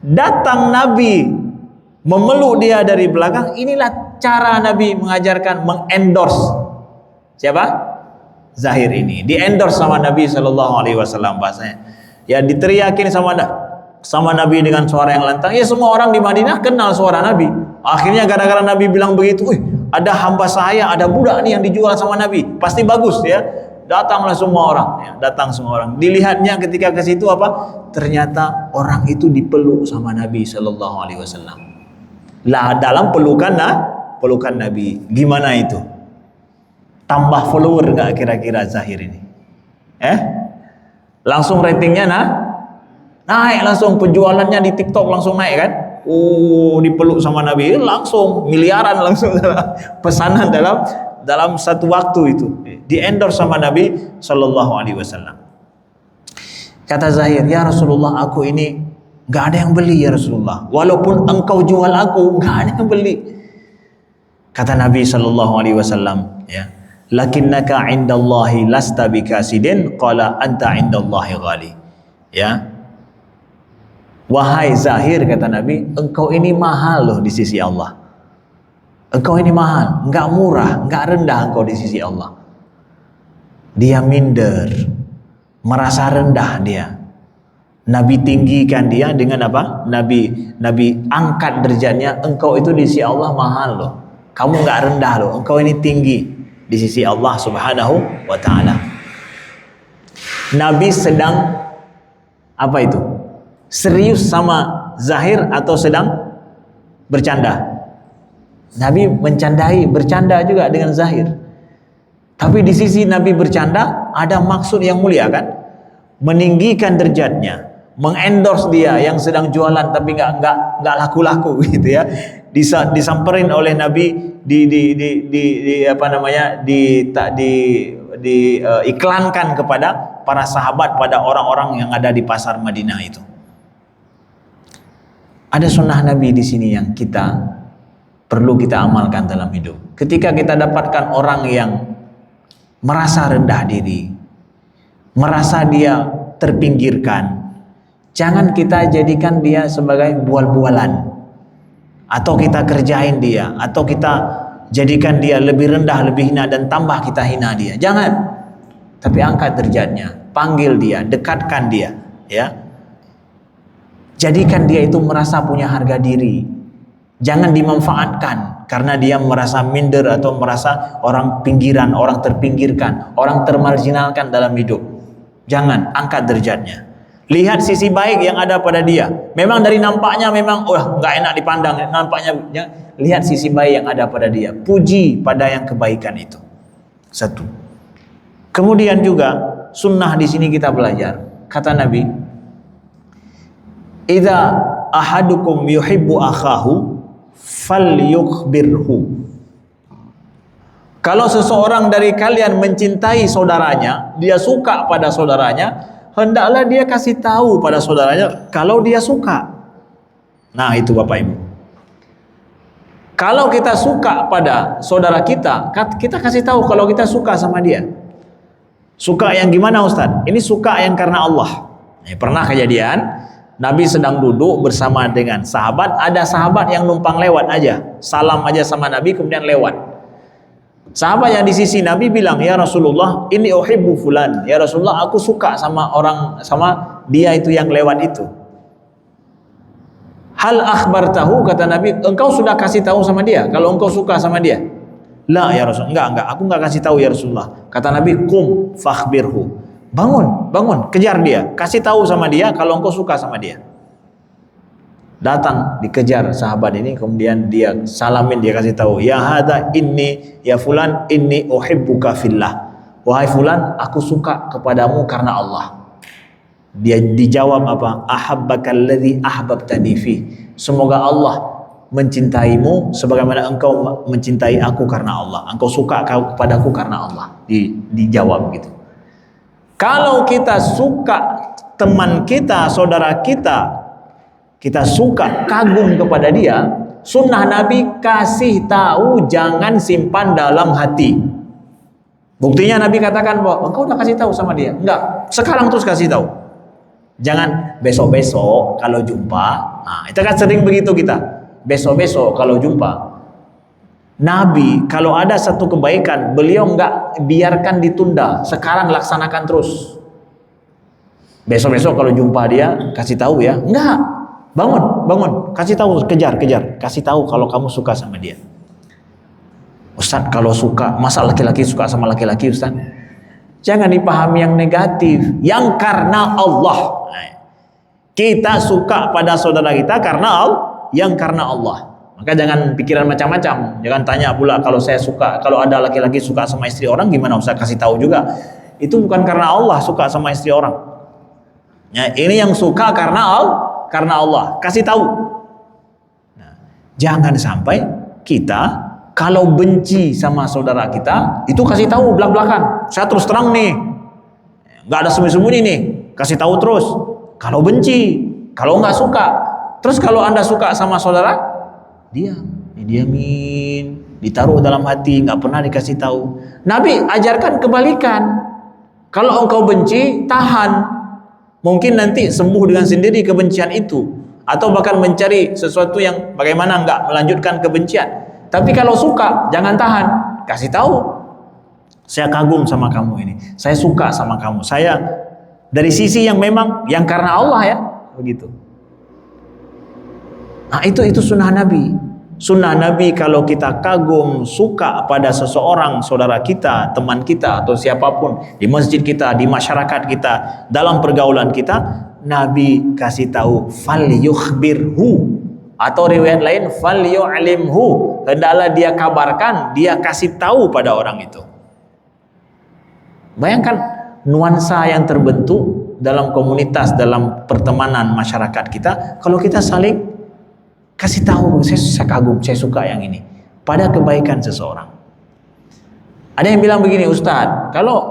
Datang Nabi memeluk dia dari belakang. Inilah cara Nabi mengajarkan, mengendorse siapa? Zahir ini di endorse sama Nabi SAW bahasanya ya, diteriakin sama Nabi dengan suara yang lantang. Ya semua orang di Madinah kenal suara Nabi. Akhirnya gara-gara Nabi bilang begitu, ada hamba saya, ada budak nih yang dijual sama Nabi, pasti bagus ya. Datanglah semua orang ya, datang semua orang. Dilihatnya ketika ke situ apa? Ternyata orang itu dipeluk sama Nabi SAW. Lah dalam pelukan Nabi. Gimana itu? Tambah follower nggak kira-kira Zahir ini? Langsung ratingnya naik, langsung penjualannya di TikTok langsung naik kan? Dipeluk sama Nabi langsung miliaran langsung pesanan dalam satu waktu itu di endorse sama Nabi SAW. Kata Zahir, ya Rasulullah, aku ini nggak ada yang beli ya Rasulullah. Walaupun engkau jual aku, nggak ada yang beli. Kata Nabi SAW, ya. Lakinnaka indallahi lasta bikasidin, qala anta indallahi ghali. Ya. Wahai Zahir, kata Nabi, engkau ini mahal loh di sisi Allah. Engkau ini mahal, enggak murah, enggak rendah engkau di sisi Allah. Dia minder, merasa rendah dia. Nabi tinggikan dia dengan apa? Nabi angkat derajatnya. Engkau itu di sisi Allah mahal loh. Kamu enggak rendah loh, engkau ini tinggi di sisi Allah Subhanahu wa ta'ala. Nabi sedang apa itu? Serius sama Zahir atau sedang bercanda? Nabi mencandai, bercanda juga dengan Zahir. Tapi di sisi Nabi bercanda ada maksud yang mulia kan? Meninggikan derajatnya, mengendorse dia yang sedang jualan tapi nggak laku-laku gitu ya. Disamperin oleh Nabi iklankan kepada para sahabat, pada orang-orang yang ada di pasar Madinah itu. Ada sunnah Nabi di sini yang perlu kita amalkan dalam hidup. Ketika kita dapatkan orang yang merasa rendah diri, merasa dia terpinggirkan, jangan kita jadikan dia sebagai bual-bualan, atau kita kerjain dia, atau kita jadikan dia lebih rendah, lebih hina, dan tambah kita hina dia. Jangan. Tapi angkat derajatnya, panggil dia, dekatkan dia, ya. Jadikan dia itu merasa punya harga diri. Jangan dimanfaatkan karena dia merasa minder atau merasa orang pinggiran, orang terpinggirkan, orang termarginalkan dalam hidup. Jangan, angkat derajatnya. Lihat sisi baik yang ada pada dia. Memang dari nampaknya memang nggak enak dipandang, nampaknya ya, lihat sisi baik yang ada pada dia. Puji pada yang kebaikan itu. Satu. Kemudian juga sunnah di sini kita belajar. Kata Nabi, "Idza ahadukum yuhibbu akhahu falyukhbirhu." Kalau seseorang dari kalian mencintai saudaranya, dia suka pada saudaranya, hendaklah dia kasih tahu pada saudaranya kalau dia suka. Nah, itu Bapak Ibu. Kalau kita suka pada saudara kita, kita kasih tahu kalau kita suka sama dia. Suka yang gimana Ustadz? Ini suka yang karena Allah. Pernah kejadian, Nabi sedang duduk bersama dengan sahabat, ada sahabat yang numpang lewat aja, salam aja sama Nabi kemudian lewat. Sahabat yang di sisi Nabi bilang, "Ya Rasulullah, ini uhibbu fulan." Ya Rasulullah, aku suka sama dia itu yang lewat itu. "Hal akhbartahu," kata Nabi, "engkau sudah kasih tahu sama dia kalau engkau suka sama dia?" La ya Rasul, enggak, aku enggak kasih tahu ya Rasulullah. Kata Nabi, kum fakhbirhu. Bangun, kejar dia, kasih tahu sama dia kalau engkau suka sama dia. Datang dikejar sahabat ini, kemudian dia salamin, dia kasih tahu, ya hada inni, ya fulan inni uhibbuka fillah. Wahai fulan, aku suka kepadamu karena Allah. Dia dijawab apa? Ahabbakallazi ahbabtani fi. Semoga Allah mencintaimu sebagaimana engkau mencintai aku karena Allah. Engkau suka kepadaku karena Allah. Dijawab gitu. Kalau kita suka teman kita, saudara kita suka, kagum kepada dia, sunnah Nabi kasih tahu, jangan simpan dalam hati. Buktinya Nabi katakan bahwa engkau udah kasih tahu sama dia. Enggak, sekarang terus kasih tahu. Jangan besok-besok kalau jumpa. Nah, itu kan sering begitu kita. Besok-besok kalau jumpa. Nabi kalau ada satu kebaikan, beliau enggak biarkan ditunda, sekarang laksanakan terus. Besok-besok kalau jumpa dia, kasih tahu ya. Enggak. Bangun, kasih tahu, kejar, kasih tahu kalau kamu suka sama dia. Ustaz, kalau suka, masa laki-laki suka sama laki-laki, Ustaz? Jangan dipahami yang negatif, yang karena Allah. Kita suka pada saudara kita karena Allah, yang karena Allah. Maka jangan pikiran macam-macam. Jangan tanya pula kalau saya suka, kalau ada laki-laki suka sama istri orang gimana, Ustaz? Kasih tahu juga. Itu bukan karena Allah suka sama istri orang. Ya, ini yang suka karena Allah, kasih tahu. Nah, jangan sampai kita kalau benci sama saudara kita itu kasih tahu belak-belakan. Saya terus terang nih, nggak ada sembunyi-sembunyi nih, kasih tahu terus. Kalau benci, kalau nggak suka, terus kalau Anda suka sama saudara, diamin, ditaruh dalam hati, nggak pernah dikasih tahu. Nabi ajarkan kebalikan. Kalau engkau benci, tahan. Mungkin nanti sembuh dengan sendiri kebencian itu, atau bahkan mencari sesuatu yang bagaimana nggak melanjutkan kebencian. Tapi kalau suka, jangan tahan, kasih tahu. Saya kagum sama kamu ini, saya suka sama kamu, saya dari sisi yang memang yang karena Allah ya, begitu. Nah itu sunnah Nabi. Sunnah Nabi kalau kita kagum, suka pada seseorang, saudara kita, teman kita, atau siapapun, di masjid kita, di masyarakat kita, dalam pergaulan kita, Nabi kasih tahu, fal yukhbirhu, atau riwayat lain, fal yu'limhu, hendaklah dia kabarkan, dia kasih tahu pada orang itu. Bayangkan nuansa yang terbentuk dalam komunitas, dalam pertemanan masyarakat kita, kalau kita saling kasih tahu, saya kagum, saya suka yang ini pada kebaikan seseorang. Ada yang bilang begini, Ustadz, kalau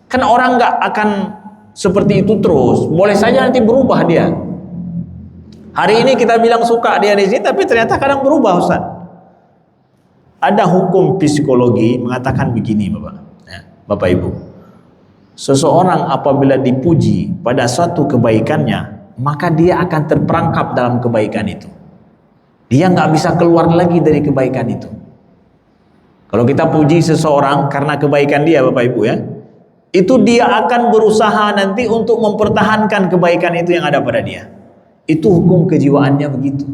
kan orang nggak akan seperti itu terus, boleh saja nanti berubah dia. Hari ini kita bilang suka dia di sini, tapi ternyata kadang berubah, Ustadz. Ada hukum psikologi mengatakan begini, Bapak Ibu. Seseorang apabila dipuji pada suatu kebaikannya, maka dia akan terperangkap dalam kebaikan itu. Dia nggak bisa keluar lagi dari kebaikan itu. Kalau kita puji seseorang karena kebaikan dia, Bapak Ibu ya, itu dia akan berusaha nanti untuk mempertahankan kebaikan itu yang ada pada dia. Itu hukum kejiwaannya begitu.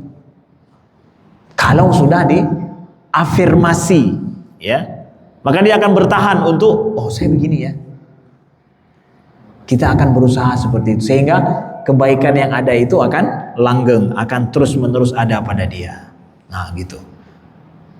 Kalau sudah diafirmasi, ya, maka dia akan bertahan untuk, oh saya begini ya. Kita akan berusaha seperti itu sehingga kebaikan yang ada itu akan langgeng, akan terus-menerus ada pada dia. Nah, gitu.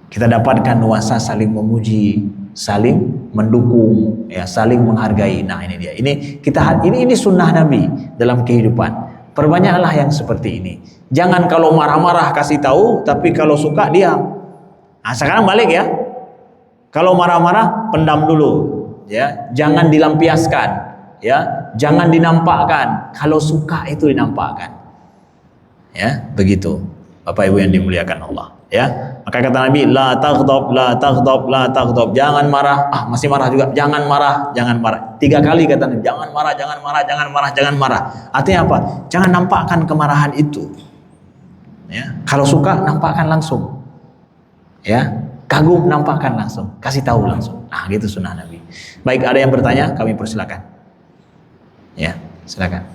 Kita dapatkan nuansa saling memuji, saling mendukung, ya, saling menghargai. Nah, ini dia. Ini sunnah Nabi dalam kehidupan. Perbanyaklah yang seperti ini. Jangan kalau marah-marah kasih tahu, tapi kalau suka diam. Nah, sekarang balik ya. Kalau marah-marah pendam dulu, ya. Jangan dilampiaskan. Ya, jangan dinampakkan. Kalau suka itu dinampakkan. Ya, begitu. Bapak Ibu yang dimuliakan Allah, ya. Maka kata Nabi, la taghdab, la taghdab, la taghdab. Jangan marah. Masih marah juga. Jangan marah, jangan marah. 3 kali kata Nabi, jangan marah, jangan marah, jangan marah, jangan marah. Artinya apa? Jangan nampakkan kemarahan itu. Ya, kalau suka nampakkan langsung. Ya, kagum nampakkan langsung, kasih tahu langsung. Nah, gitu sunnah Nabi. Baik, ada yang bertanya, kami persilakan. Ya, silakan.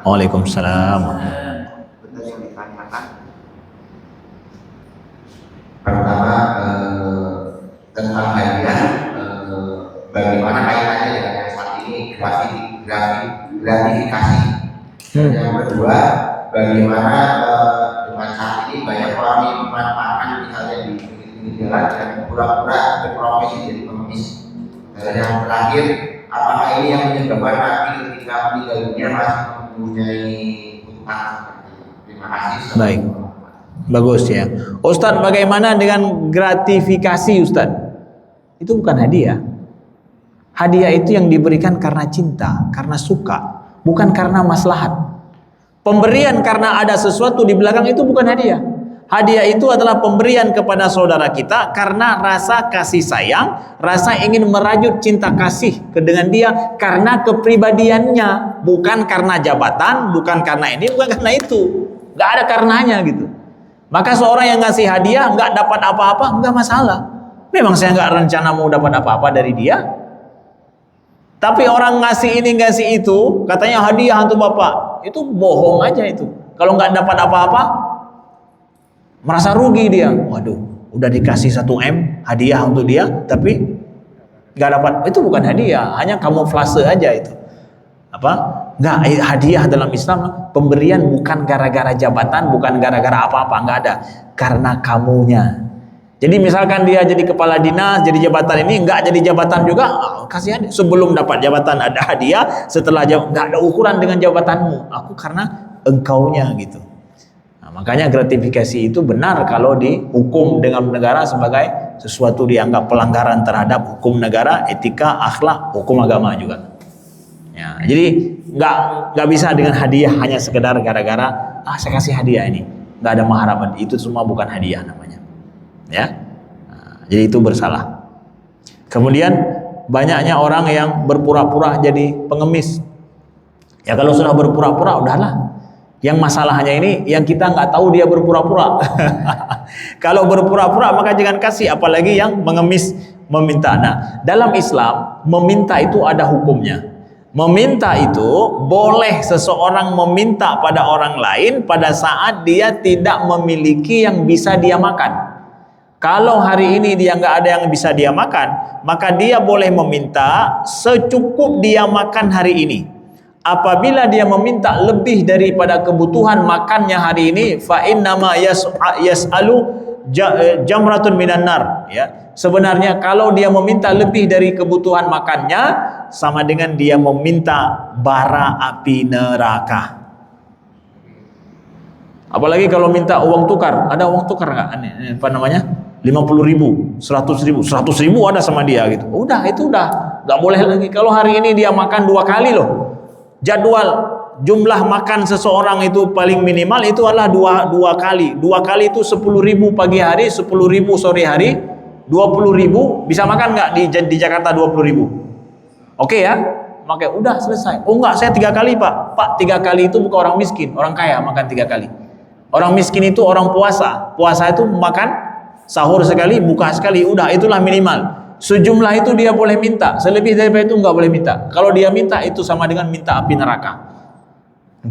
Waalaikumsalam. Yang ditanyakan Pertama tentang hadiah, bagaimana kaitannya dengan yang saat ini gratifikasi. Yang kedua, bagaimana dengan saat ini banyak orang yang memanfaatkan misalnya di jalan dan pura-pura berprofesi jadi pengemis. Dan yang terakhir, apakah ini yang menyebabkan Nabi ketika meninggal dunia masih mempunyai utang? Terima kasih. Baik, bagus ya. Ustadz, bagaimana dengan gratifikasi Ustadz? Itu bukan hadiah. Hadiah itu yang diberikan karena cinta, karena suka, bukan karena maslahat. Pemberian karena ada sesuatu di belakang itu bukan hadiah. Hadiah itu adalah pemberian kepada saudara kita karena rasa kasih sayang, rasa ingin merajut cinta kasih dengan dia karena kepribadiannya, bukan karena jabatan, bukan karena ini, bukan karena itu. Gak ada karenanya gitu. Maka seorang yang ngasih hadiah nggak dapat apa-apa, nggak masalah. Memang saya nggak rencana mau dapat apa-apa dari dia. Tapi orang ngasih ini ngasih itu, katanya hadiah untuk bapak, itu bohong aja itu. Kalau nggak dapat apa-apa, merasa rugi dia. Waduh, udah dikasih 1 M hadiah untuk dia, tapi nggak dapat. Itu bukan hadiah, hanya kamuflase aja itu. Apa? Nggak, hadiah dalam Islam pemberian bukan gara-gara jabatan, bukan gara-gara apa-apa, nggak ada. Karena kamunya. Jadi misalkan dia jadi kepala dinas, jadi jabatan ini, nggak jadi jabatan juga, kasih hadiah. Sebelum dapat jabatan ada hadiah, setelah nggak ada ukuran dengan jabatanmu. Aku karena engkaunya gitu. Nah, makanya gratifikasi itu benar kalau dihukum dengan negara sebagai sesuatu dianggap pelanggaran terhadap hukum negara, etika, akhlak, hukum agama juga. Ya, jadi nggak bisa dengan hadiah hanya sekedar gara-gara saya kasih hadiah ini, nggak ada maharaban, itu semua bukan hadiah namanya. Ya, nah, jadi itu bersalah. Kemudian banyaknya orang yang berpura-pura jadi pengemis. Ya kalau sudah berpura-pura udahlah. Yang masalahnya ini yang kita nggak tahu dia berpura-pura. Kalau berpura-pura maka jangan kasih, apalagi yang mengemis meminta. Nah, dalam Islam meminta itu ada hukumnya. Meminta itu boleh seseorang meminta pada orang lain pada saat dia tidak memiliki yang bisa dia makan. Kalau hari ini dia nggak ada yang bisa dia makan, maka dia boleh meminta secukup dia makan hari ini. Apabila dia meminta lebih daripada kebutuhan makannya hari ini, fa innama yas'alu jamratun minan nar, ya. Sebenarnya kalau dia meminta lebih dari kebutuhan makannya, sama dengan dia meminta bara api neraka. Apalagi kalau minta uang tukar, ada uang tukar nggak? Apa namanya? 50.000, 100.000, 100.000 ada sama dia gitu. Udah, itu udah nggak boleh lagi. Kalau hari ini dia makan 2 kali loh. Jadwal jumlah makan seseorang itu paling minimal itu adalah dua kali. 2 kali itu 10.000 pagi hari, 10.000 sore hari, 20.000 bisa makan nggak di Jakarta 20.000? Oke ya, makanya udah selesai. Oh enggak, saya 3 kali pak. Pak 3 kali itu bukan orang miskin, orang kaya makan 3 kali. Orang miskin itu orang puasa. Puasa itu makan sahur sekali, buka sekali, udah itulah minimal. Sejumlah itu dia boleh minta, selebih daripada itu nggak boleh minta. Kalau dia minta itu sama dengan minta api neraka.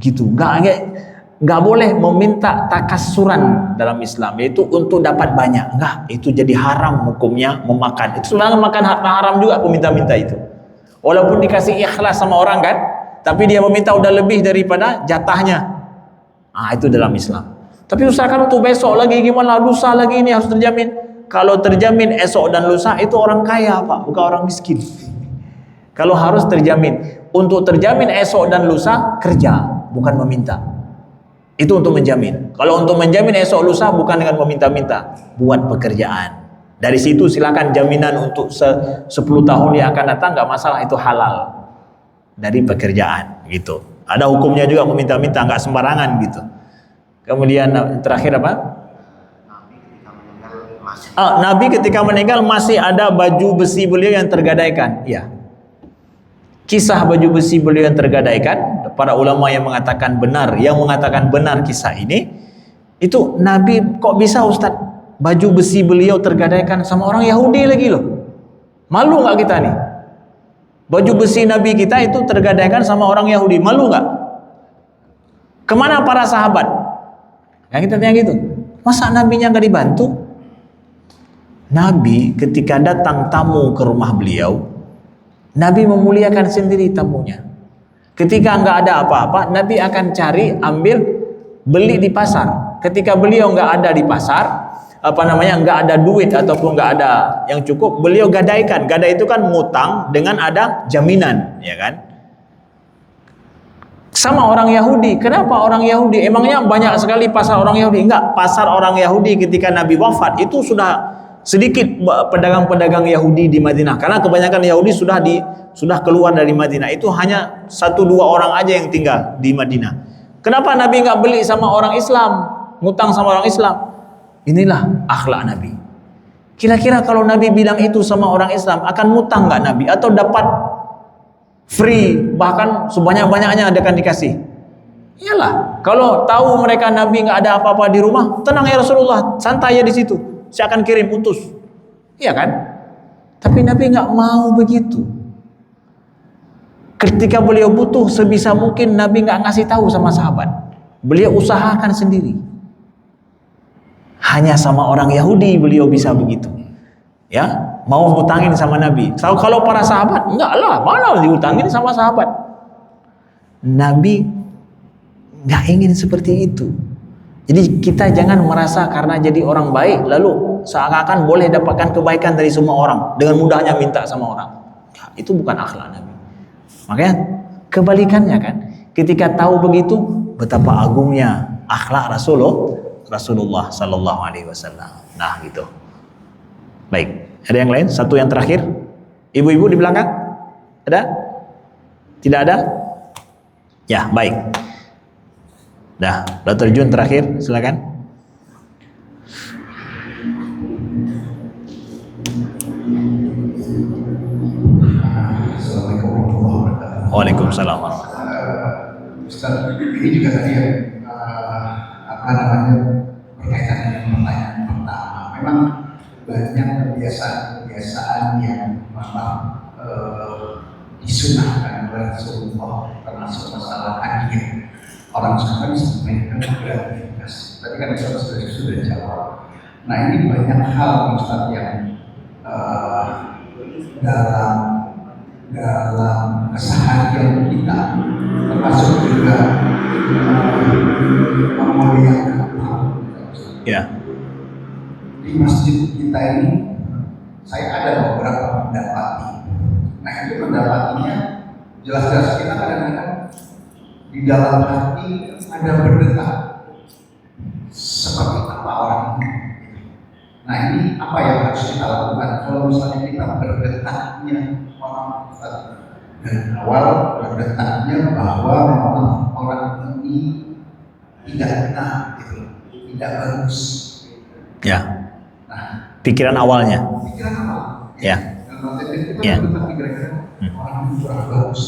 Gitu, nggak boleh meminta takasuran dalam Islam, yaitu untuk dapat banyak. Nggak, itu jadi haram hukumnya memakan. Itu sebenarnya makan haram juga peminta-minta itu. Walaupun dikasih ikhlas sama orang kan, tapi dia meminta udah lebih daripada jatahnya. Itu dalam Islam. Tapi usahakan untuk besok lagi, gimana lusa lagi, ini harus terjamin. Kalau terjamin esok dan lusa itu orang kaya pak, bukan orang miskin. Kalau harus terjamin, untuk terjamin esok dan lusa kerja, bukan meminta. Itu untuk menjamin. Kalau untuk menjamin esok lusa bukan dengan meminta-minta, buat pekerjaan. Dari situ silakan jaminan untuk 10 tahun yang akan datang, nggak masalah, itu halal dari pekerjaan gitu. Ada hukumnya juga meminta-minta, nggak sembarangan gitu. Kemudian terakhir apa? Nabi ketika meninggal masih ada baju besi beliau yang tergadaikan. Ya. Kisah baju besi beliau yang tergadaikan, para ulama yang mengatakan benar kisah ini, itu Nabi kok bisa Ustaz baju besi beliau tergadaikan sama orang Yahudi lagi loh. Malu nggak kita nih? Baju besi Nabi kita itu tergadaikan sama orang Yahudi, malu nggak? Kemana para sahabat? Yang kita tanya gitu, masa nabinya nggak dibantu? Nabi ketika datang tamu ke rumah beliau, Nabi memuliakan sendiri tamunya. Ketika nggak ada apa-apa, Nabi akan cari, ambil, beli di pasar. Ketika beliau nggak ada di pasar, nggak ada duit ataupun nggak ada yang cukup, beliau gadaikan. Gadai itu kan ngutang dengan ada jaminan, ya kan? Sama orang Yahudi. Kenapa orang Yahudi? Emangnya banyak sekali pasar orang Yahudi? Enggak, pasar orang Yahudi ketika Nabi wafat itu sudah sedikit pedagang-pedagang Yahudi di Madinah. Karena kebanyakan Yahudi sudah keluar dari Madinah. Itu hanya 1-2 orang aja yang tinggal di Madinah. Kenapa Nabi enggak beli sama orang Islam? Ngutang sama orang Islam? Inilah akhlak Nabi. Kira-kira kalau Nabi bilang itu sama orang Islam, akan ngutang enggak Nabi? Atau dapat free, bahkan sebanyak-banyaknya akan dikasih? Iyalah, kalau tahu mereka Nabi nggak ada apa-apa di rumah, tenang ya Rasulullah, santai ya di situ, saya akan kirim utus, iya kan? Tapi Nabi nggak mau begitu. Ketika beliau butuh, sebisa mungkin Nabi nggak ngasih tahu sama sahabat, beliau usahakan sendiri. Hanya sama orang Yahudi beliau bisa begitu, ya. Mau ngutangin sama Nabi. Kalau para sahabat, enggak lah, mana diutangin sama sahabat. Nabi enggak ingin seperti itu. Jadi kita jangan merasa karena jadi orang baik lalu seakan-akan boleh dapatkan kebaikan dari semua orang dengan mudahnya minta sama orang. Ya, itu bukan akhlak Nabi. Makanya kebalikannya kan, ketika tahu begitu betapa agungnya akhlak Rasulullah sallallahu alaihi wasallam. Nah, gitu. Baik. Ada yang lain? Satu yang terakhir. Ibu-ibu di belakang? Ada? Tidak ada? Ya, baik. Dah, Dr. Jun terakhir, silakan. Assalamualaikum warahmatullahi wabarakatuh. Waalaikumsalam. Ustaz, ini juga tadi ya, berkaitan dengan pertanyaan pertama. Memang banyak kebiasaan yang memang disunahkan oleh Rasulullah, termasuk masalah hadiah. Orang sekarang bisa mainkan gratifikasi. Tadi kan sudah jawab. Nah, ini banyak hal Ustaz yang dalam keseharian kita, termasuk juga memuliakan Allah. Ya. Di masjid kita ini, saya ada beberapa pendapati. Nah, itu pendapatinya jelas-jelas kita kadang-kadang di dalam hati ada berdetak. Seperti apa orang ini? Nah, ini apa yang harus kita lakukan? Kalau misalnya kita berdetaknya dan awal berdetaknya bahwa memang orang ini tidak benar, gitu, tidak bagus. Ya. Pikiran awalnya. Pikiran awal. Ya. Ya. Orang itu kurang bagus.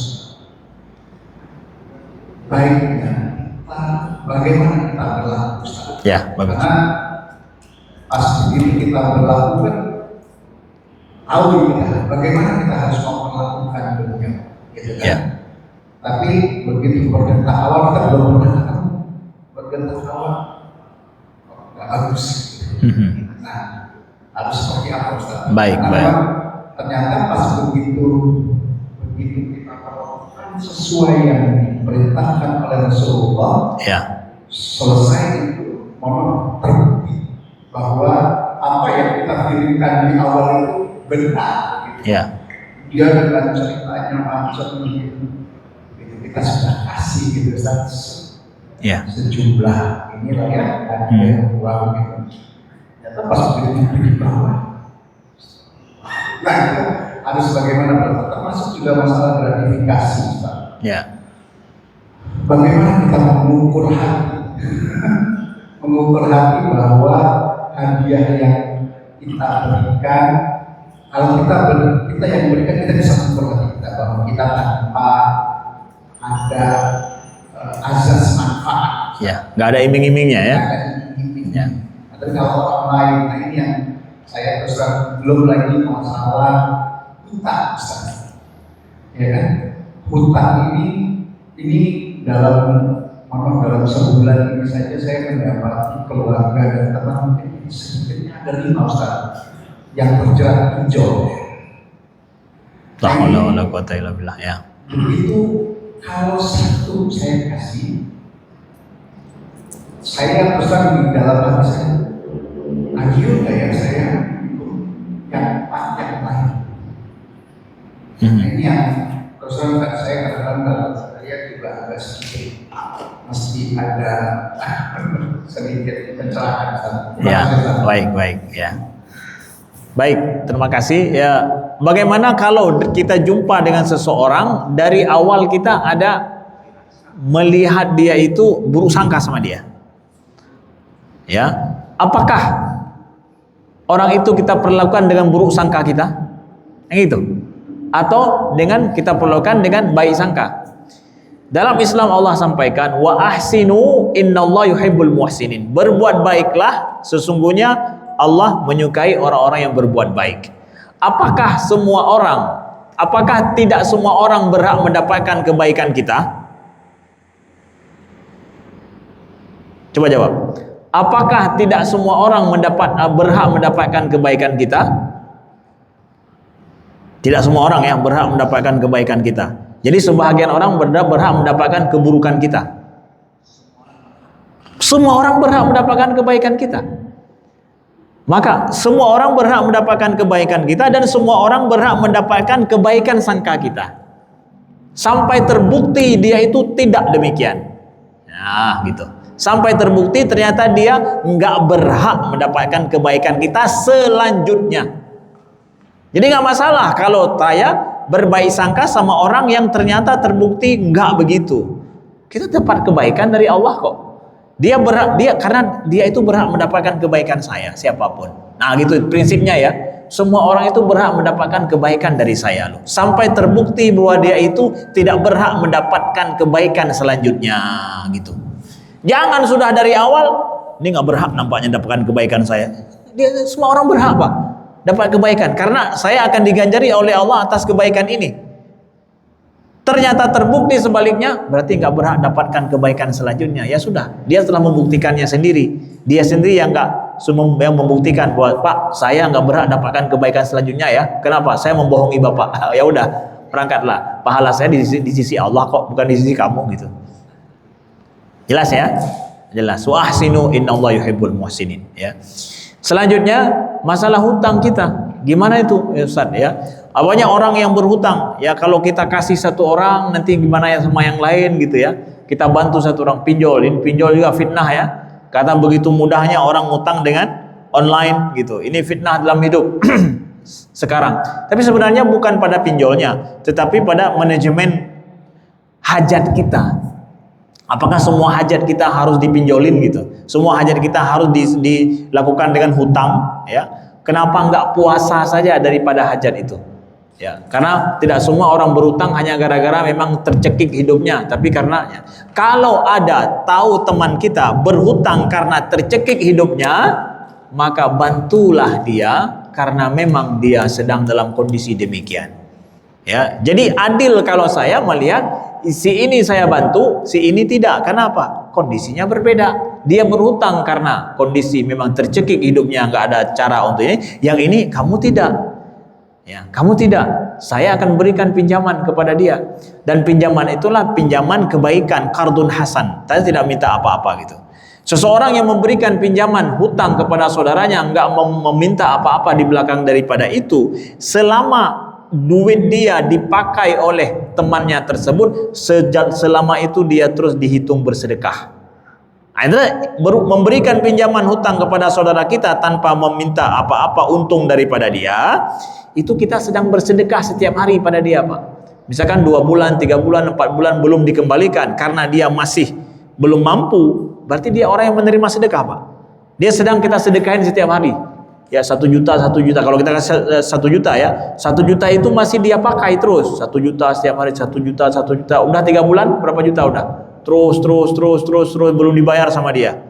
Baiknya kita, bagaimana kita berlaku? Ya, bagus. Karena pas begini kita berlaku kan, tahu kita bagaimana kita harus memperlakukan dunia, gitu kan? Ya. Tapi begitu berdetak awal kita belum pernah ketemu. Berdetak awal nggak bagus. Nah, harus seperti apa Ustaz? Baik, karena baik. Ternyata pas begitu kita perlakukan sesuai yang diperintahkan oleh Rasulullah, Ya. selesai itu memang terbukti bahwa apa yang kita kirimkan di awal itu benar. Gitu. Ya. Dia dengan ceritanya macam itu kita sudah kasih gitu Ustaz. Ya. Sejumlah inilah ya ada uang gitu. Ternyata pas begitu di bawah. Nah, itu harus bagaimana berlaku, termasuk juga masalah gratifikasi Ustaz. Ya. Bagaimana kita mengukur hati mengukur hati bahwa hadiah yang kita berikan, kalau kita yang berikan, kita bisa mengukur hati kita bahwa kita tanpa ada azas manfaat. Ya. Nggak ada iming-imingnya ya. Nggak ada iming-imingnya. Ya. Tapi kalau orang lain, nah ini yang saya terus terang, belum lagi masalah hutang Ustaz. Ya kan? Hutang ini dalam sebulan ini saja saya mendapati keluarga dan teman sedikitnya ada 5 Ustaz yang berjerat hijau. La haula wala quwata illa billah ya. Begitu kalau satu saya kasih, saya pesan di dalam hati saya, adil kayak saya yang panjang lain. Ini yang pesan saya katakan dalam saya juga agak sedikit mesti ada sedikit pencerahan. Ya, baik ya. Baik, terima kasih ya. Bagaimana kalau kita jumpa dengan seseorang dari awal kita ada melihat dia itu buruk sangka sama dia? Ya, apakah orang itu kita perlakukan dengan buruk sangka kita? Yang itu. Atau dengan kita perlakukan dengan baik sangka? Dalam Islam Allah sampaikan wa ahsinu innallaha yuhibbul muhsinin. Berbuat baiklah, sesungguhnya Allah menyukai orang-orang yang berbuat baik. Apakah tidak semua orang berhak mendapatkan kebaikan kita? Coba jawab. Apakah tidak semua orang berhak mendapatkan kebaikan kita? Tidak semua orang yang berhak mendapatkan kebaikan kita. Jadi sebahagian orang berhak mendapatkan keburukan kita. Semua orang berhak mendapatkan kebaikan kita. Maka semua orang berhak mendapatkan kebaikan kita dan semua orang berhak mendapatkan kebaikan sangka kita. Sampai terbukti dia itu tidak demikian. Nah, gitu. Sampai terbukti ternyata dia nggak berhak mendapatkan kebaikan kita selanjutnya. Jadi nggak masalah kalau saya berbaik sangka sama orang yang ternyata terbukti nggak begitu. Kita dapat kebaikan dari Allah kok. Karena dia itu berhak mendapatkan kebaikan saya, siapapun. Nah, gitu prinsipnya ya. Semua orang itu berhak mendapatkan kebaikan dari saya loh. Sampai terbukti bahwa dia itu tidak berhak mendapatkan kebaikan selanjutnya, gitu. Jangan sudah dari awal ini nggak berhak nampaknya dapatkan kebaikan saya. Semua orang berhak, Pak, dapat kebaikan karena saya akan diganjari oleh Allah atas kebaikan ini. Ternyata terbukti sebaliknya, berarti nggak berhak dapatkan kebaikan selanjutnya. Ya sudah, dia telah membuktikannya sendiri. Dia sendiri yang membuktikan bahwa Pak, saya nggak berhak dapatkan kebaikan selanjutnya ya. Kenapa? Saya membohongi Bapak. Ya udah, berangkatlah. Pahala saya di sisi Allah kok, bukan di sisi kamu gitu. Jelas ya? Jelas. Wa ahsinu innallaha yuhibbul muhsinin. Ya. Selanjutnya masalah hutang kita. Gimana itu, Ustaz ya? Banyak orang yang berhutang. Ya kalau kita kasih satu orang nanti gimana ya sama yang lain gitu ya. Kita bantu satu orang pinjol. Ini pinjol juga fitnah ya. Karena begitu mudahnya orang ngutang dengan online gitu. Ini fitnah dalam hidup sekarang. Tapi sebenarnya bukan pada pinjolnya, tetapi pada manajemen hajat kita. Apakah semua hajat kita harus dipinjolin gitu? Semua hajat kita harus dilakukan dengan hutang ya? Kenapa enggak puasa saja daripada hajat itu? Ya, karena tidak semua orang berhutang hanya gara-gara memang tercekik hidupnya, tapi karena kalau ada tahu teman kita berhutang karena tercekik hidupnya, maka bantulah dia karena memang dia sedang dalam kondisi demikian. Ya, jadi adil kalau saya melihat si ini saya bantu, si ini tidak. Kenapa? Kondisinya berbeda. Dia berhutang karena kondisi memang tercekik hidupnya, nggak ada cara untuk ini. Yang ini kamu tidak. Ya, kamu tidak. Saya akan berikan pinjaman kepada dia. Dan pinjaman itulah pinjaman kebaikan, qardun hasan. Saya tidak minta apa-apa gitu. Seseorang yang memberikan pinjaman hutang kepada saudaranya nggak meminta apa-apa di belakang daripada itu, selama duit dia dipakai oleh temannya tersebut, selama itu dia terus dihitung bersedekah. Memberikan pinjaman hutang kepada saudara kita tanpa meminta apa-apa untung daripada dia, itu kita sedang bersedekah setiap hari pada dia, Pak. Misalkan 2 bulan, 3 bulan, 4 bulan belum dikembalikan karena dia masih belum mampu, berarti dia orang yang menerima sedekah, Pak. Dia sedang kita sedekahin setiap hari. Ya 1 juta, 1 juta. Kalau kita kasih 1 juta ya, 1 juta itu masih dia pakai terus. 1 juta setiap hari, 1 juta, 1 juta. Udah 3 bulan, berapa juta udah? Terus belum dibayar sama dia.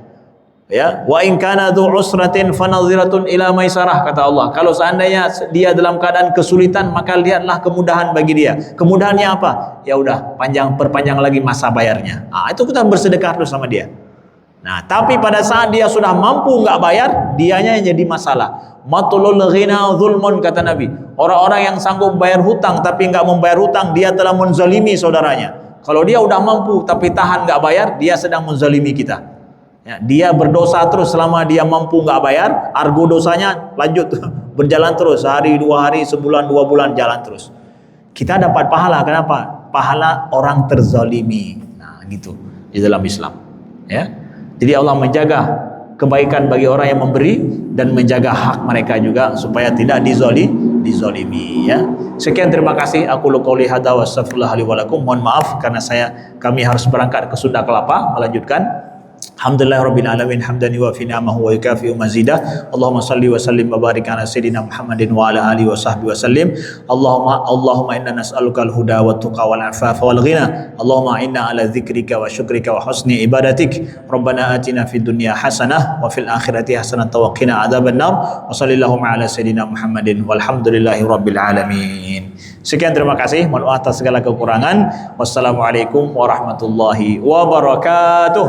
Ya, wa in kana dzu usratin fanadhiratun ila maisarah, kata Allah. Kalau seandainya dia dalam keadaan kesulitan, maka lihatlah kemudahan bagi dia. Kemudahannya apa? Ya udah, perpanjang lagi masa bayarnya. Itu kita bersedekah terus sama dia. Nah, tapi pada saat dia sudah mampu nggak bayar, dianya yang jadi masalah. Matulul ghina zulmun, kata Nabi. Orang-orang yang sanggup bayar hutang tapi nggak membayar hutang, dia telah menzalimi saudaranya. Kalau dia udah mampu tapi tahan nggak bayar, dia sedang menzalimi kita. Ya, dia berdosa terus selama dia mampu nggak bayar, argo dosanya lanjut berjalan terus, sehari, 2 hari, sebulan, 2 bulan, jalan terus. Kita dapat pahala, kenapa? Pahala orang terzalimi. Nah, gitu di dalam Islam. Ya, jadi Allah menjaga kebaikan bagi orang yang memberi dan menjaga hak mereka juga supaya tidak dizalimi. Ya. Sekian, terima kasih. Aku qouli hadza wa astaghfirullah li wa lakum. Mohon maaf karena kami harus berangkat ke Sunda Kelapa melanjutkan. Alhamdulillahirabbil alamin, hamdan yuwafi ni'amahu wa yukafi'u mazidah. Allahumma salli wa sallim wa barik ala sayyidina Muhammadin wa ala alihi wa sahbihi wa sallim. Allahumma inna nas'aluka al-huda wa tuqa wal afafa wal ghina. Allahumma inna ala dzikrika wa syukrika wa husni ibadatik. Rabbana atina fid dunya hasanah wa fil akhirati hasanah wa qina adzabannar. Wa sallallahu ala sayyidina Muhammadin walhamdulillahi rabbil alamin. Sekian, terima kasih. Mohon maaf atas segala kekurangan. Wassalamualaikum warahmatullahi wabarakatuh.